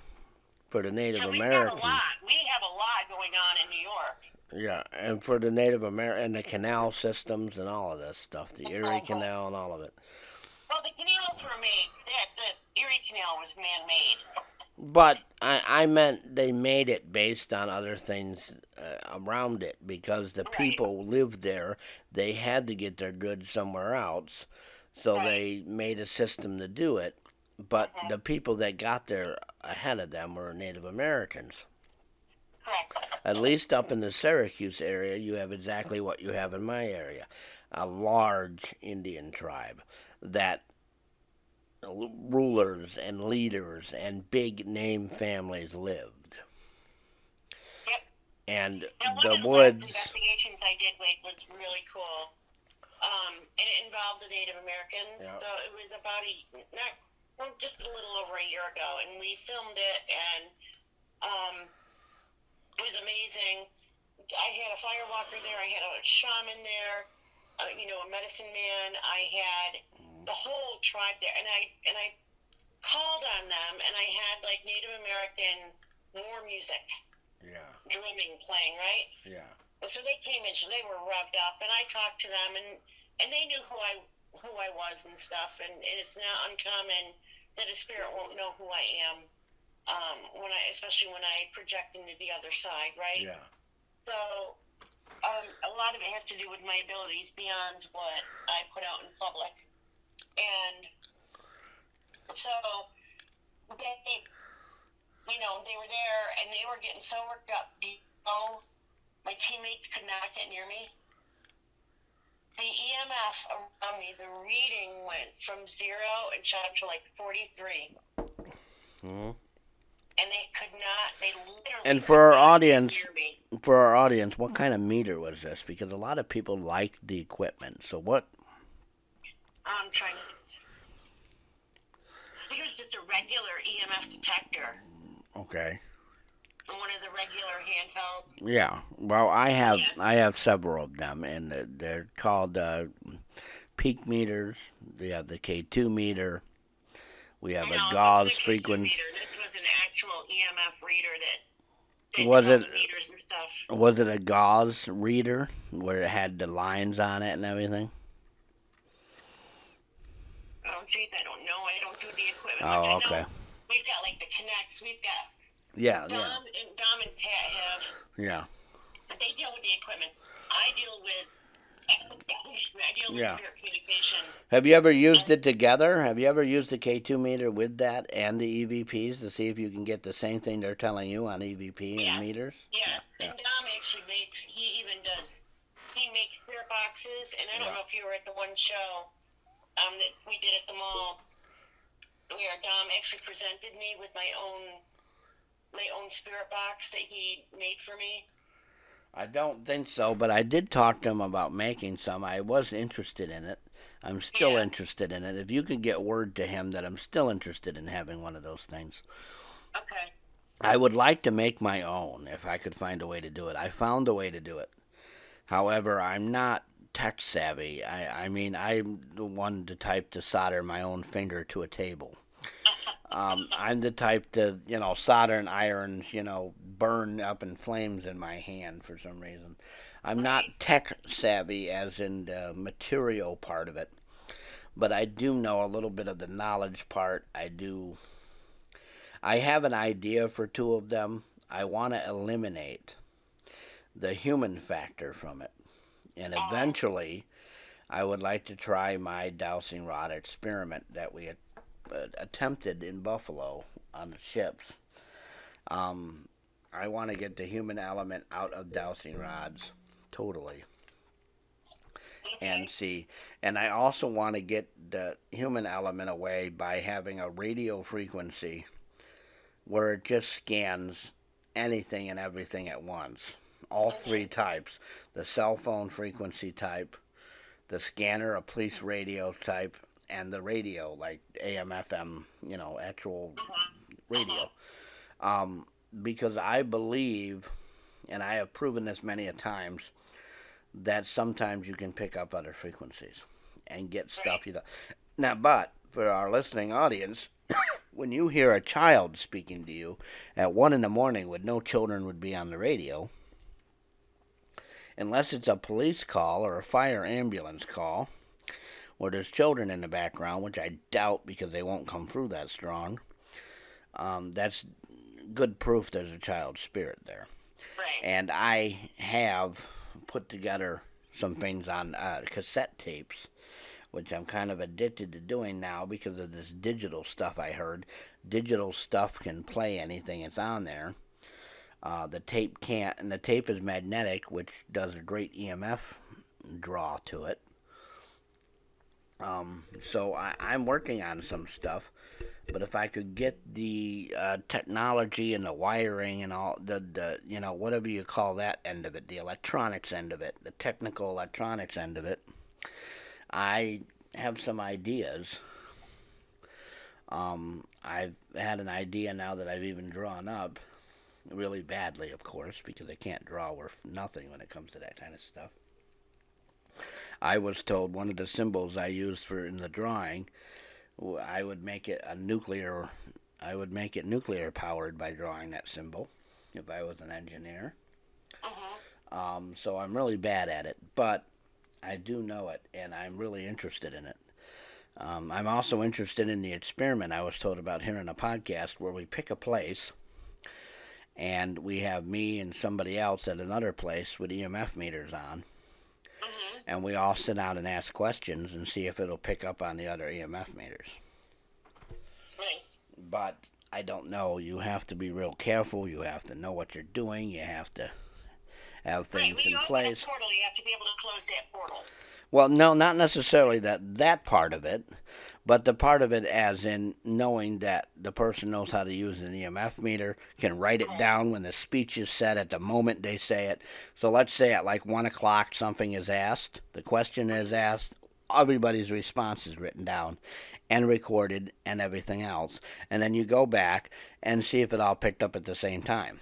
for the Native Americans. We have a lot going on in New York. Yeah, and for the Native American and the canal systems and all of this stuff, the Erie Canal and all of it. Well, the canals were made. The Erie Canal was man-made. But I meant they made it based on other things around it, because the people lived there. They had to get their goods somewhere else. So they made a system to do it, but the people that got there ahead of them were Native Americans. Correct. At least up in the Syracuse area, you have exactly what you have in my area, a large Indian tribe that rulers and leaders and big name families lived. Yep. And Now, one the of the last woods. investigations I did, Wade, was really cool. And it involved the Native Americans. Yeah. So it was about just a little over a year ago, and we filmed it, and it was amazing. I had a fire walker there. I had a shaman there. A medicine man. I had the whole tribe there, and I called on them, and I had like Native American war music, drumming playing, right? Yeah. So they came in, so they were revved up, and I talked to them, and they knew who I was and stuff, and it's not uncommon that a spirit won't know who I am, especially when I project into the other side, right? Yeah. So a lot of it has to do with my abilities beyond what I put out in public, and so they were there, and they were getting so worked up. My teammates could not get near me. The EMF around me, the reading went from 0 and shot up to like 43. Mm-hmm. And they could not, they literally And could not get near me. for our audience, what kind of meter was this? Because a lot of people like the equipment. So what? I'm trying to. I think it was just a regular EMF detector. Okay. One of the regular handheld. Yeah. Well, I have several of them, and they're called peak meters. We have the K2 meter. We have a gauze frequency. This was an actual EMF reader that Was it? the meters and stuff. Was it a gauze reader where it had the lines on it and everything? Oh, geez, I don't know. I don't do the equipment. Oh, okay. I know we've got like the Connects. We've got Dom and Pat have. Yeah. They deal with the equipment. I deal with spirit communication. Have you ever used it together? Have you ever used the K2 meter with that and the EVPs to see if you can get the same thing they're telling you on EVP and meters? Yes. Yeah. And Dom actually makes spirit boxes, and I don't know if you were at the one show that we did at the mall where Dom actually presented me with my own spirit box that he made for me. I don't think so, but I did talk to him about making some. I was interested in it. I'm still interested in it. If you could get word to him that I'm still interested in having one of those things. Okay. I would like to make my own if I could find a way to do it. I found a way to do it. However, I'm not tech savvy. I'm the one to type to solder my own finger to a table. I'm the type to, solder and irons, burn up in flames in my hand for some reason. I'm not tech savvy as in the material part of it, but I do know a little bit of the knowledge part. I have an idea for two of them. I want to eliminate the human factor from it. And eventually, I would like to try my dowsing rod experiment that we attempted in Buffalo on the ships. I want to get the human element out of dowsing rods totally and see. And I also want to get the human element away by having a radio frequency where it just scans anything and everything at once. All three types. The cell phone frequency type, the scanner, a police radio type, and the radio, like AM, FM, actual radio. Because I believe, and I have proven this many a times, that sometimes you can pick up other frequencies and get stuff you don't. Now, but for our listening audience, when you hear a child speaking to you at 1 a.m, when no children would be on the radio, unless it's a police call or a fire ambulance call, where there's children in the background, which I doubt because they won't come through that strong, that's good proof there's a child spirit there. Right. And I have put together some things on cassette tapes which I'm kind of addicted to doing now because of this digital stuff I heard. Digital stuff can play anything that's on there. The tape can't, and the tape is magnetic, which does a great EMF draw to it. So I'm working on some stuff, but if I could get the technology and the wiring and all the whatever you call that end of it, the electronics end of it, the technical electronics end of it, I have some ideas. I've had an idea now that I've even drawn up, really badly, of course, because I can't draw worth nothing when it comes to that kind of stuff. I was told one of the symbols I used for in the drawing, I would make it nuclear powered by drawing that symbol, if I was an engineer. So I'm really bad at it, but I do know it, and I'm really interested in it. I'm also interested in the experiment I was told about here in a podcast where we pick a place, and we have me and somebody else at another place with EMF meters on, and we all sit down and ask questions and see if it'll pick up on the other EMF meters. Nice. But I don't know. You have to be real careful. You have to know what you're doing. You have to have things in place. When you open a portal, you have to be able to close that portal. Well, no, not necessarily that part of it, but the part of it as in knowing that the person knows how to use an EMF meter, can write it down when the speech is said at the moment they say it. So let's say at like 1 o'clock something is asked, the question is asked, everybody's response is written down and recorded and everything else. And then you go back and see if it all picked up at the same time.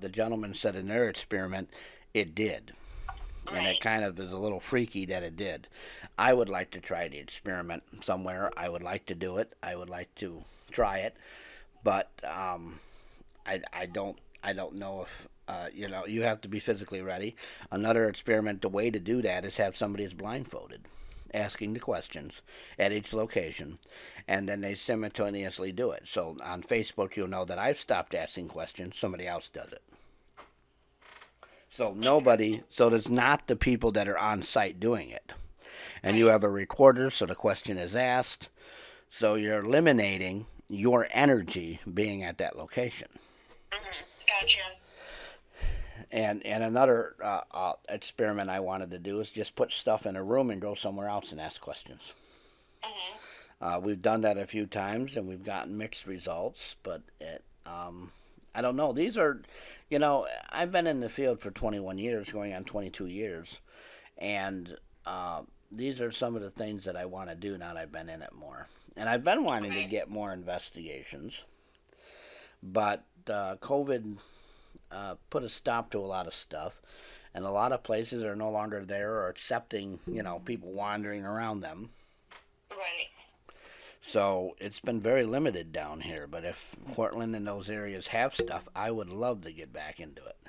The gentleman said in their experiment it did. And it kind of is a little freaky that it did. I would like to try the experiment somewhere. I would like to do it. I would like to try it, but I don't know if you have to be physically ready. Another experiment, the way to do that is have somebody that's blindfolded, asking the questions at each location, and then they simultaneously do it. So on Facebook, you'll know that I've stopped asking questions. Somebody else does it. So there's not the people that are on site doing it. And you have a recorder, so the question is asked. So you're eliminating your energy being at that location. Gotcha. And another experiment I wanted to do is just put stuff in a room and go somewhere else and ask questions. We've done that a few times, and we've gotten mixed results, but I don't know. These are, I've been in the field for 21 years, going on 22 years, and these are some of the things that I want to do now that I've been in it more. And I've been wanting to get more investigations, but COVID put a stop to a lot of stuff, and a lot of places are no longer there or accepting, people wandering around them. Right. So it's been very limited down here, but if Portland and those areas have stuff, I would love to get back into it.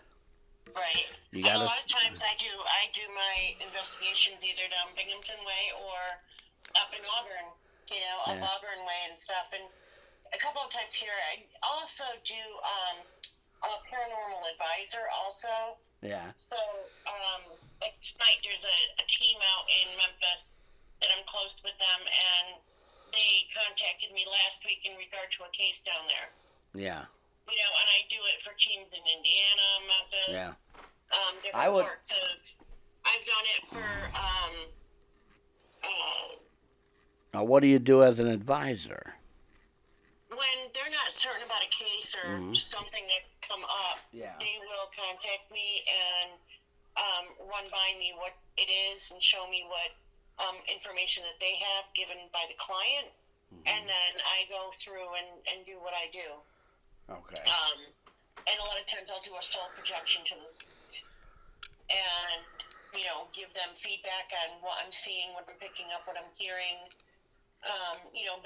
Right. A lot of times I do my investigations either down Binghamton Way or up in Auburn, up Auburn Way and stuff. And a couple of times here, I also do a paranormal advisor also. Yeah. So, like tonight, there's a team out in Memphis that I'm close with them, and they contacted me last week in regard to a case down there. Yeah. And I do it for teams in Indiana, Memphis, different parts of. I've done it for. Now, what do you do as an advisor? When they're not certain about a case or something that come up, they will contact me and run by me what it is and show me what information that they have given by the client, and then I go through and do what I do. Okay. And a lot of times I'll do a soul projection to them and, give them feedback on what I'm seeing, what I'm picking up, what I'm hearing,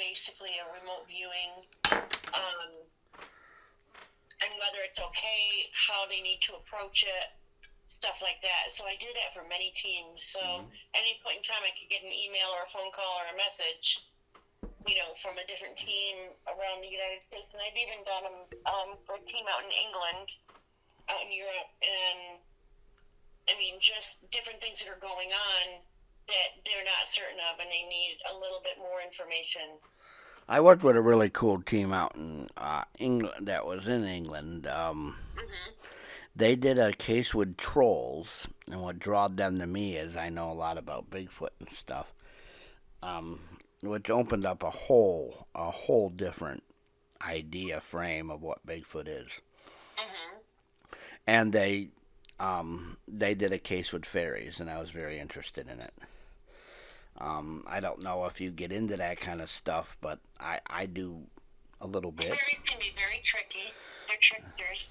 basically a remote viewing, and whether it's okay, how they need to approach it, stuff like that. So I do that for many teams. So any point in time I could get an email or a phone call or a message, from a different team around the United States. And I've even done them for a team out in England, out in Europe. And, just different things that are going on that they're not certain of, and they need a little bit more information. I worked with a really cool team out in England that was in England. Mm-hmm. They did a case with trolls, and what drawed them to me is I know a lot about Bigfoot and stuff, um, which opened up a whole different idea frame of what Bigfoot is. Mm-hmm. And they did a case with fairies, and I was very interested in it. I don't know if you get into that kind of stuff, but I do a little bit. Fairies can be very tricky. They're tricksters.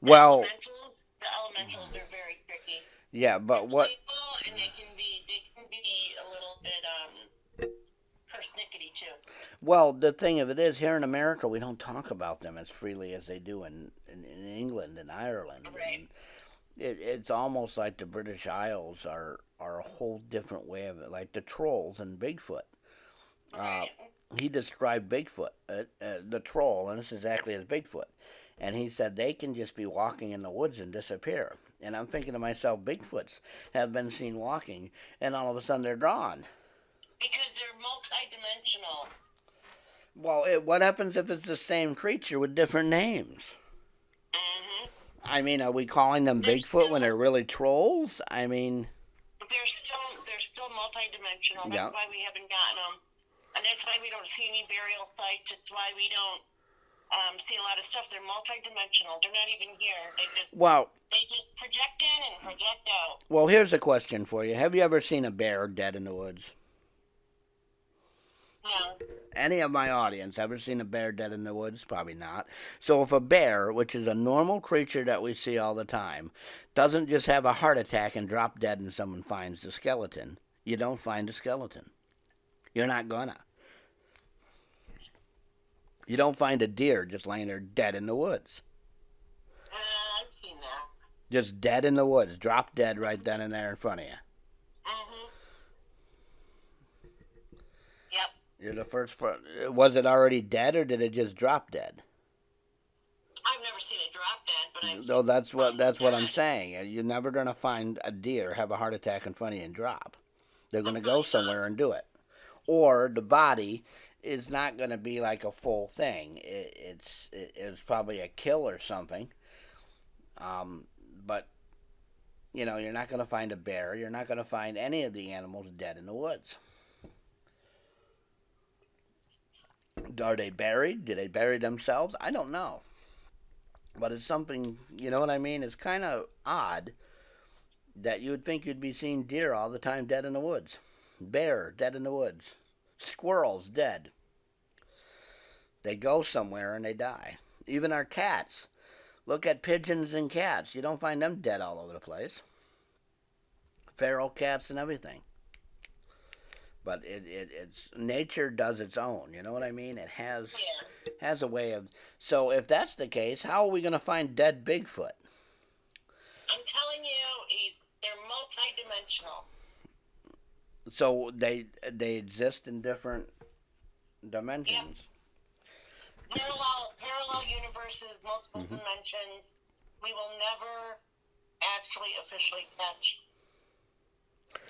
The Well, elementals, the elementals are very tricky. yeah, They're but what? playful, and they can be a little bit persnickety too. Well, the thing of it is, here in America, we don't talk about them as freely as they do in England and Ireland, Right. and it's almost like the British Isles are a whole different way of it, like the trolls and Bigfoot. Uh, Right. he described Bigfoot, the troll, and it's exactly as Bigfoot. And he said they can just be walking in the woods and disappear. And I'm thinking to myself, Bigfoots have been seen walking, and all of a sudden they're gone. Because they're multi-dimensional. Well, what happens if it's the same creature with different names? Mm-hmm. I mean, are we calling them They're Bigfoot when still they're really trolls? I mean, they're still multi-dimensional. yeah. That's why we haven't gotten them, and that's why we don't see any burial sites. It's why we don't see a lot of stuff. They're multi-dimensional. They're not even here. Well, They just project in and project out. well, here's a question for you. Have you ever seen a bear dead in the woods? No. Any of my audience ever seen a bear dead in the woods? Probably not. So if a bear, which is a normal creature that we see all the time, doesn't just have a heart attack and drop dead and someone finds the skeleton, you don't find a skeleton. You're not gonna. You don't find a deer just laying there dead in the woods. I've seen that. Just dead in the woods, drop dead right then and there in front of you. Mm-hmm. Yep. You're the first person. Was it already dead or did it just drop dead? I've never seen it drop dead, but I've No, seen that's what I'm dead. saying. You're never gonna find a deer have a heart attack in front of you and drop. They're gonna go Probably not. somewhere and do it, or the body is not gonna be like a full thing. It's probably a kill or something. Um, but you're not gonna find a bear. You're not gonna find any of the animals dead in the woods. Are they buried? Do they bury themselves? I don't know. But it's something, you know what I mean? It's kind of odd that you would think you'd be seeing deer all the time dead in the woods, bear dead in the woods, squirrels dead. They go somewhere and they die. Even our cats. Look at pigeons and cats. You don't find them dead all over the place. Feral cats and everything. But it's nature does its own. You know what I mean? It Yeah. has a way of. So if that's the case, how are we going to find dead Bigfoot? I'm telling you, they're multi-dimensional. So they exist in different dimensions. Parallel universes, multiple dimensions. We will never actually officially catch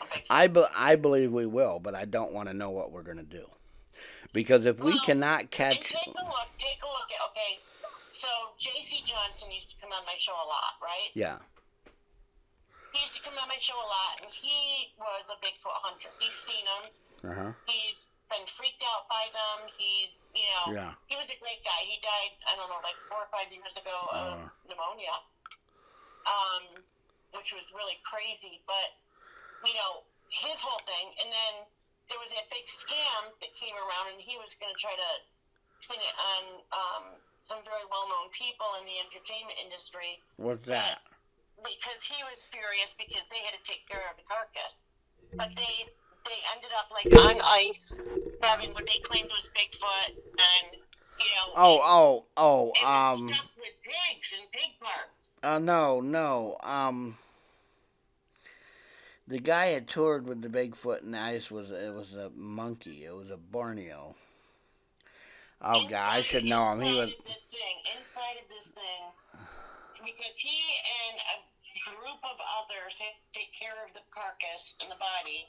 a Bigfoot. I believe we will, but I don't want to know what we're going to do. Because if we Well, cannot and catch. take a look. Okay. So J.C. Johnson used to come on my show a lot, right? Yeah. He used to come on my show a lot, and he was a Bigfoot hunter. He's seen them. Uh-huh. He's been freaked out by them. Yeah. He was a great guy. He died, I don't know, like 4 or 5 years ago of pneumonia, which was really crazy. But, his whole thing, and then there was that big scam that came around, and he was going to try to pin it on some very well-known people in the entertainment industry. What's that? Because he was furious because they had to take care of the carcass. But they ended up like on ice, having what they claimed was Bigfoot, and it was stuffed with pigs and pig parts. No. The guy had toured with the Bigfoot and ice was a monkey. It was a Borneo. Oh God, I should know him. He was Inside of this thing, because he and a group of others had to take care of the carcass and the body,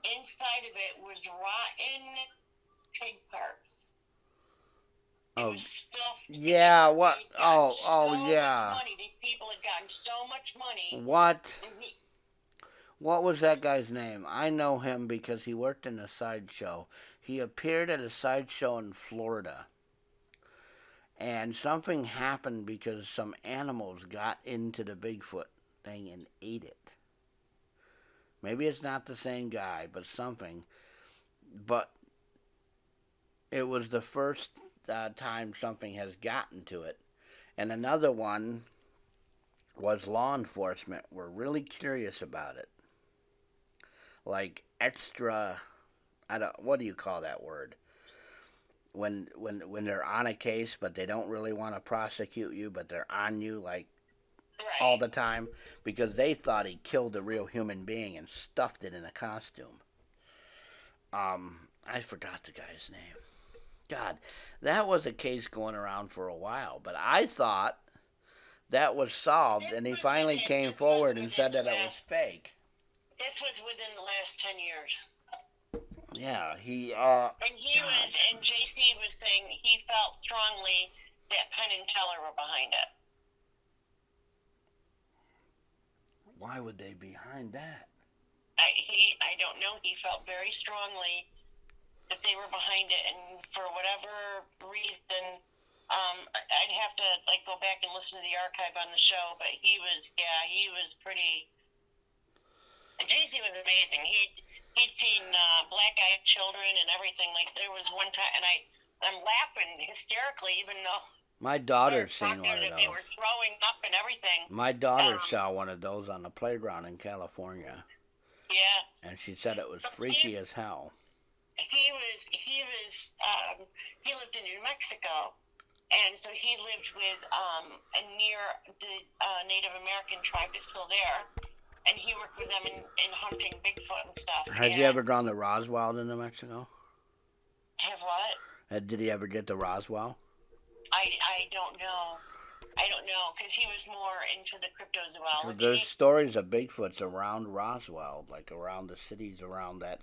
inside of it was rotten pig parts. It was stuffed. Yeah, what? Oh, much yeah. money. These people had gotten so much money. What? What was that guy's name? I know him because he worked in a sideshow. He appeared at a sideshow in Florida. And something happened because some animals got into the Bigfoot thing and ate it. Maybe it's not the same guy, but something. But it was the first time something has gotten to it. And another one was law enforcement were really curious about it. Like extra, I don't, what do you call that word? When they're on a case, but they don't really want to prosecute you, but they're on you like all the time because they thought he killed a real human being and stuffed it in a costume. I forgot the guy's name. God, that was a case going around for a while, but I thought that was solved, and he finally came forward and said that it was fake. This was within the last 10 years. Yeah, and JC was saying he felt strongly that Penn and Teller were behind it. Why would they be behind that? I don't know. He felt very strongly that they were behind it, and for whatever reason, I'd have to go back and listen to the archive on the show. But he was pretty. And JC was amazing. He'd seen black-eyed children and everything. Like there was one time, and I'm laughing hysterically, even though my daughter's seen one of those. They were throwing up and everything. My daughter saw one of those on the playground in California. Yeah. And she said it was freaky as hell. He lived in New Mexico, and so he lived with near the Native American tribe that's still there, and he worked with them in hunting Bigfoot and stuff. Has he ever gone to Roswell in New Mexico? Have what? Did he ever get to Roswell? I don't know. Because he was more into the cryptozoology. There's stories of Bigfoots around Roswell, like around the cities around that,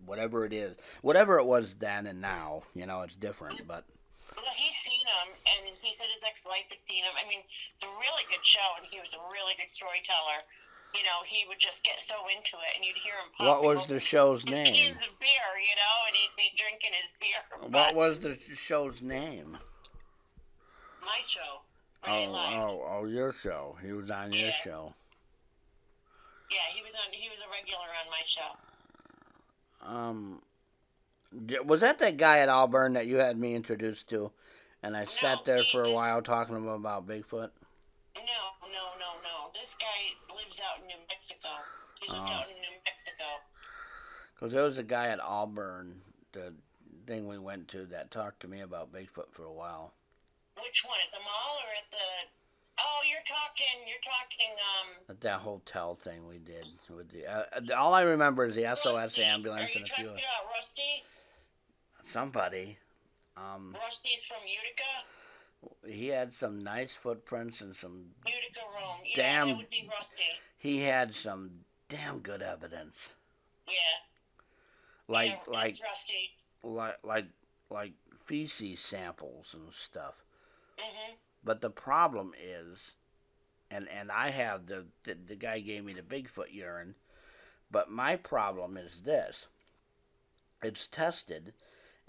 whatever it is. Whatever it was then and now, it's different, but... Well, he's seen them, and he said his ex-wife had seen them. I mean, it's a really good show, and he was a really good storyteller. He would just get so into it, and you'd hear him pop. What was the show's name? Cans of beer, and he'd be drinking his beer. What was the show's name? My show. Your show. He was on your show. Yeah, he was a regular on my show. Was that guy at Auburn that you had me introduced to? And I sat there for a while talking to him about Bigfoot? No. This guy lives out in New Mexico. He lived out in New Mexico. Because there was a guy at Auburn, the thing we went to, that talked to me about Bigfoot for a while. Which one, at the mall or at the... Oh, you're talking, At that hotel thing we did. With the, all I remember is the SOS Rusty. ambulance and a few... Are you talking about Rusty? Somebody. Rusty's from Utica? He had some nice footprints and some... Utica, Rome. Yeah, that would be Rusty. He had some damn good evidence. Yeah. That's Rusty. Like feces samples and stuff. Mm-hmm. But the problem is, and I have the guy gave me the Bigfoot urine, but my problem is this. It's tested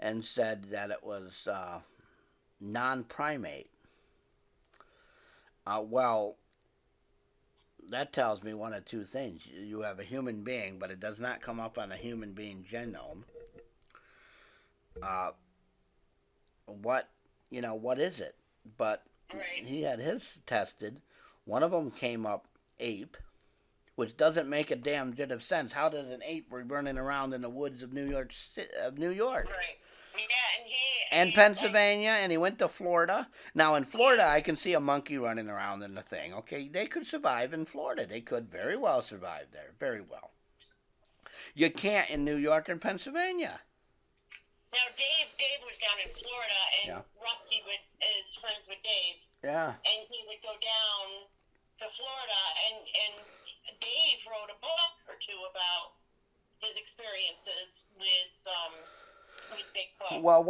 and said that it was non-primate. Well, that tells me one of two things. You have a human being, but it does not come up on a human being genome. What is it? But he had his tested. One of them came up ape, which doesn't make a damn bit of sense. How does an ape be running around in the woods of New York? Right. Yeah, and Pennsylvania, and he went to Florida. Now, in Florida, I can see a monkey running around in the thing. Okay, they could survive in Florida. They could very well survive there. Very well. You can't in New York and Pennsylvania. Now, Dave was down in Florida, and Rusty is friends with Dave. Yeah. And he would go down to Florida, and Dave wrote a book or two about his experiences with Bigfoot. Well, So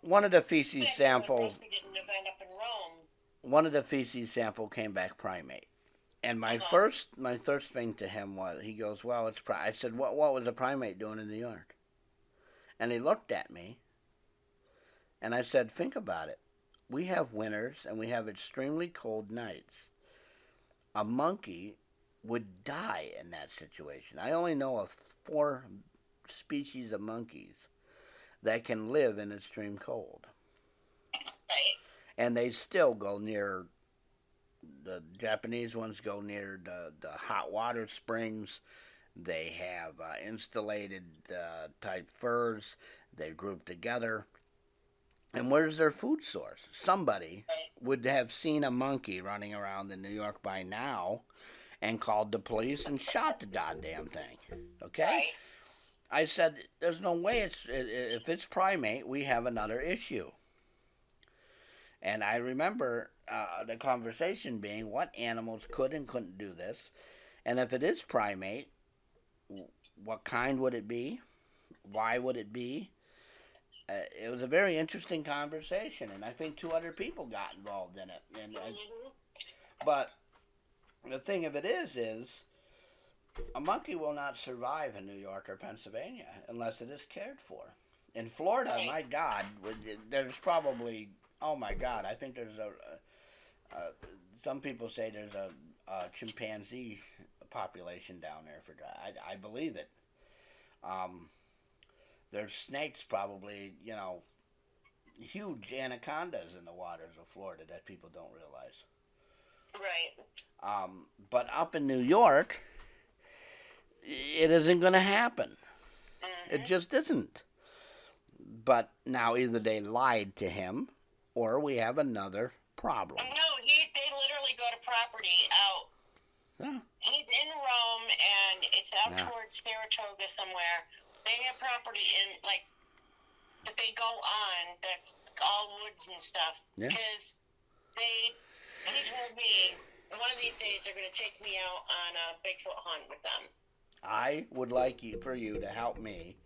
one of the feces samples Rusty didn't end up in Rome. one of the feces sample came back primate. And my first thing to him was, he goes, well, it's I said, what was a primate doing in New York? And he looked at me, and I said, think about it. We have winters and we have extremely cold nights. A monkey would die in that situation. I only know of 4 species of monkeys that can live in extreme cold. Right. And they still go near, the Japanese ones go near the hot water springs. They have installated type furs. They group together. And where's their food source? Somebody would have seen a monkey running around in New York by now and called the police and shot the goddamn thing. Okay? Right. I said, there's no way if it's primate, we have another issue. And I remember the conversation being what animals could and couldn't do this. And if it is primate, what kind would it be? Why would it be? It was a very interesting conversation, and I think 2 other people got involved in it. But the thing of it is a monkey will not survive in New York or Pennsylvania unless it is cared for. In Florida, Right. my God, there's probably, oh my God, I think there's some people say there's a chimpanzee population down there. I believe it. There's snakes probably, huge anacondas in the waters of Florida that people don't realize. Right. But up in New York, it isn't going to happen. It just isn't. But now either they lied to him, or we have another problem. No, they literally go to property out. Yeah. He's in Rome, and it's out Yeah. towards Saratoga somewhere. They have property in, like, that they go on that's all woods and stuff. Yeah. Because he told me, one of these days they're going to take me out on a Bigfoot hunt with them. I would like for you to help me,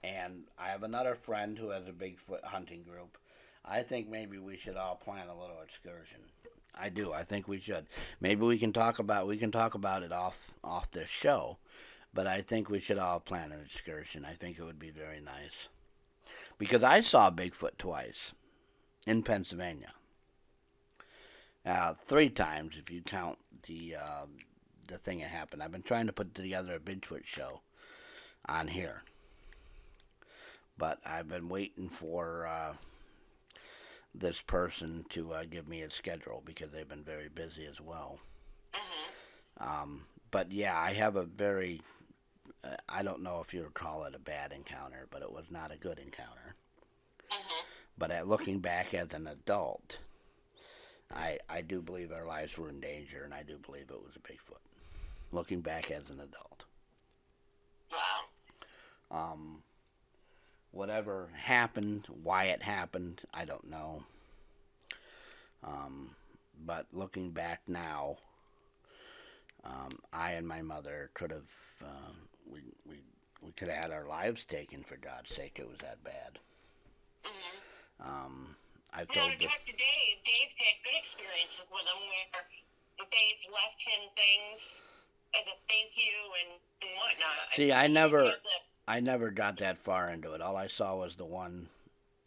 and I have another friend who has a Bigfoot hunting group. I think maybe we should all plan a little excursion. I do. I think we should. Maybe we can talk about it off this show, but I think we should all plan an excursion. I think it would be very nice. Because I saw Bigfoot twice in Pennsylvania. 3 times if you count the thing that happened. I've been trying to put together a Bigfoot show on here, but I've been waiting for this person to give me a schedule because they've been very busy as well. But yeah, I have a very I don't know if you would call it a bad encounter, but it was not a good encounter. But looking back as an adult, I do believe our lives were in danger, and I do believe it was a Bigfoot. Looking back as an adult. Wow. Whatever happened, why it happened, I don't know. But looking back now, I and my mother could have, we could have had our lives taken, for God's sake. It was that bad. I've No, told to talk to Dave. Dave had good experiences with him where Dave left him things as a thank you and whatnot. See, I never got that far into it. All I saw was the one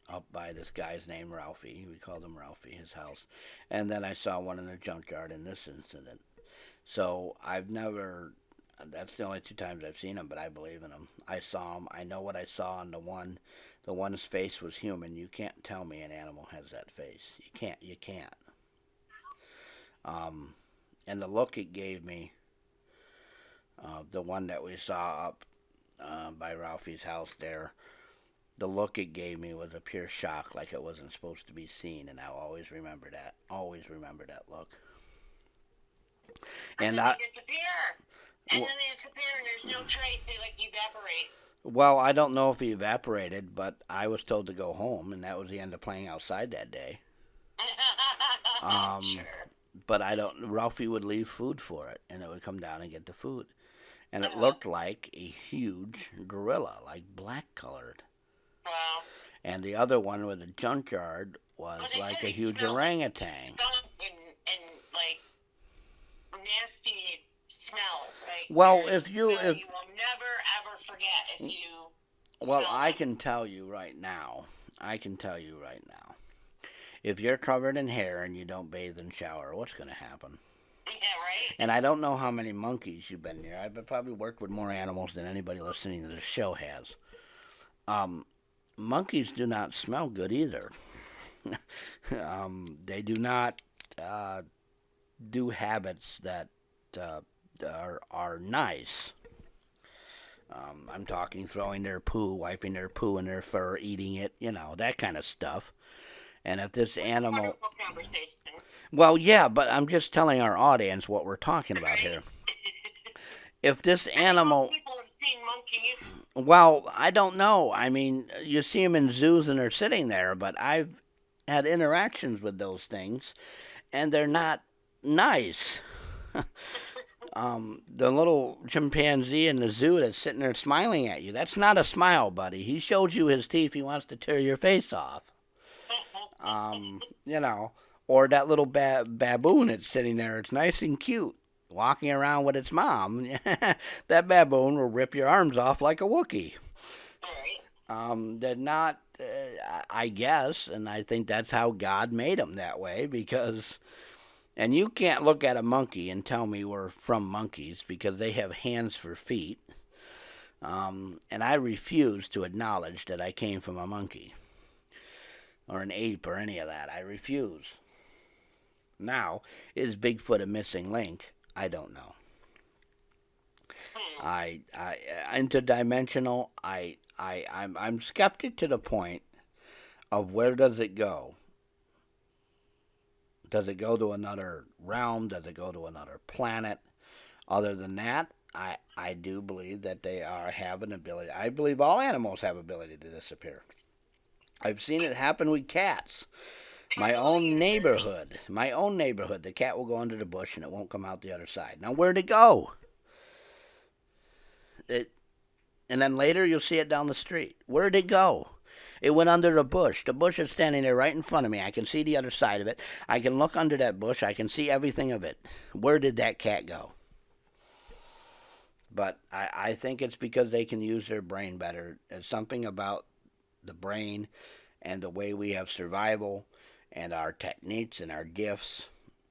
up by this guy's name, Ralphie. We called him Ralphie, his house. And then I saw one in the junkyard in this incident. So I've never, that's the only 2 times I've seen him, but I believe in him. I saw him. I know what I saw on the one. The one's face was human. You can't tell me an animal has that face. You can't. And the look it gave me, the one that we saw up by Ralphie's house there, the look it gave me was a pure shock, like it wasn't supposed to be seen, and I'll always remember that. Always remember that look. And then they disappear. And then they disappear, and there's no trace. They, like, evaporate. Well, I don't know if he evaporated, but I was told to go home, and that was the end of playing outside that day. Sure. But Ralphie would leave food for it, and it would come down and get the food. and it looked like a huge gorilla, like black colored. Wow. And the other one with the junkyard was Well, they like said a it huge smelled like orangutan. skunk and like nasty smell. Like Well, there's if you smell if you will never ever forget if you well, smell I them. can tell you right now. I can tell you right now. If you're covered in hair and you don't bathe and shower, what's going to happen? Yeah, right? And I don't know how many monkeys you've been near. I've probably worked with more animals than anybody listening to this show has. Monkeys do not smell good either. They do not uh, do habits that uh, are nice. I'm talking throwing their poo, wiping their poo in their fur, eating it, that kind of stuff. And if this animal, Wonderful conversation. well, yeah, but I'm just telling our audience what we're talking about Right? here. If this I think most animal, people have seen monkeys. well, I don't know. I mean, you see them in zoos and they're sitting there, but I've had interactions with those things, and they're not nice. The little chimpanzee in the zoo that's sitting there smiling at you, that's not a smile, buddy. He showed you his teeth. He wants to tear your face off. You know, or that little baboon that's sitting there. It's nice and cute, walking around with its mom. That baboon will rip your arms off like a Wookiee. Right. They're not, I guess, and I think that's how God made them that way because. And you can't look at a monkey and tell me we're from monkeys because they have hands for feet. And I refuse to acknowledge that I came from a monkey or an ape or any of that. I refuse. Now, is Bigfoot a missing link? I don't know. I interdimensional. I'm skeptic to the point of where does it go? Does it go to another realm? Does it go to another planet? Other than that, I do believe that they have an ability. I believe all animals have ability to disappear. I've seen it happen with cats. My own neighborhood, the cat will go under the bush and it won't come out the other side. Now where'd it go? It, and then later you'll see it down the street. Where'd it go? It went under the bush. The bush is standing there right in front of me. I can see the other side of it. I can look under that bush. I can see everything of it. Where did that cat go? But I think it's because they can use their brain better. It's something about the brain and the way we have survival and our techniques and our gifts.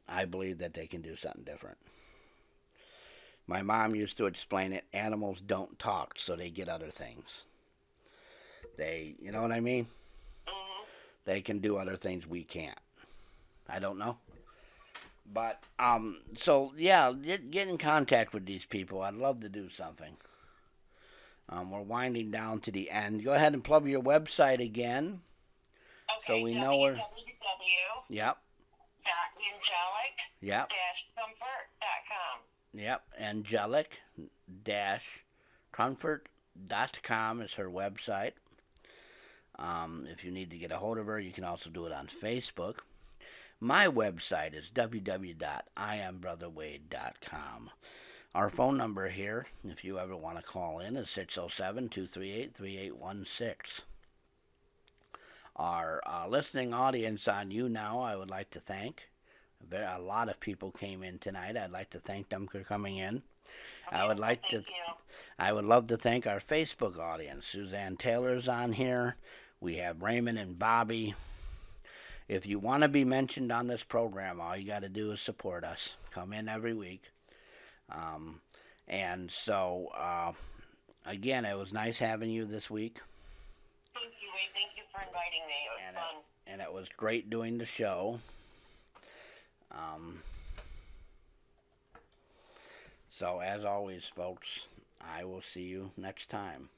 I believe that they can do something different. My mom used to explain it. Animals don't talk, so they get other things. You know what I mean? Mm-hmm. They can do other things we can't. I don't know. But, so, yeah, get in contact with these people. I'd love to do something. We're winding down to the end. Go ahead and plug your website again. Okay, So we know where. www. Yep. Angelic. Yep. Comfort.com. Yep. Angelic-comfort.com is her website. If you need to get a hold of her, you can also do it on Facebook. My website is www.iambrotherwade.com. Our phone number here, if you ever want to call in, is 607-238-3816. Our listening audience on you now, I would like to thank. A lot of people came in tonight. I'd like to thank them for coming in. Okay, I would love to thank our Facebook audience. Suzanne Taylor's on here. We have Raymond and Bobby. If you want to be mentioned on this program, all you got to do is support us. Come in every week. And so, again, it was nice having you this week. Thank you, Wade. Thank you for inviting me. It was fun. And it was great doing the show. So, as always, folks, I will see you next time.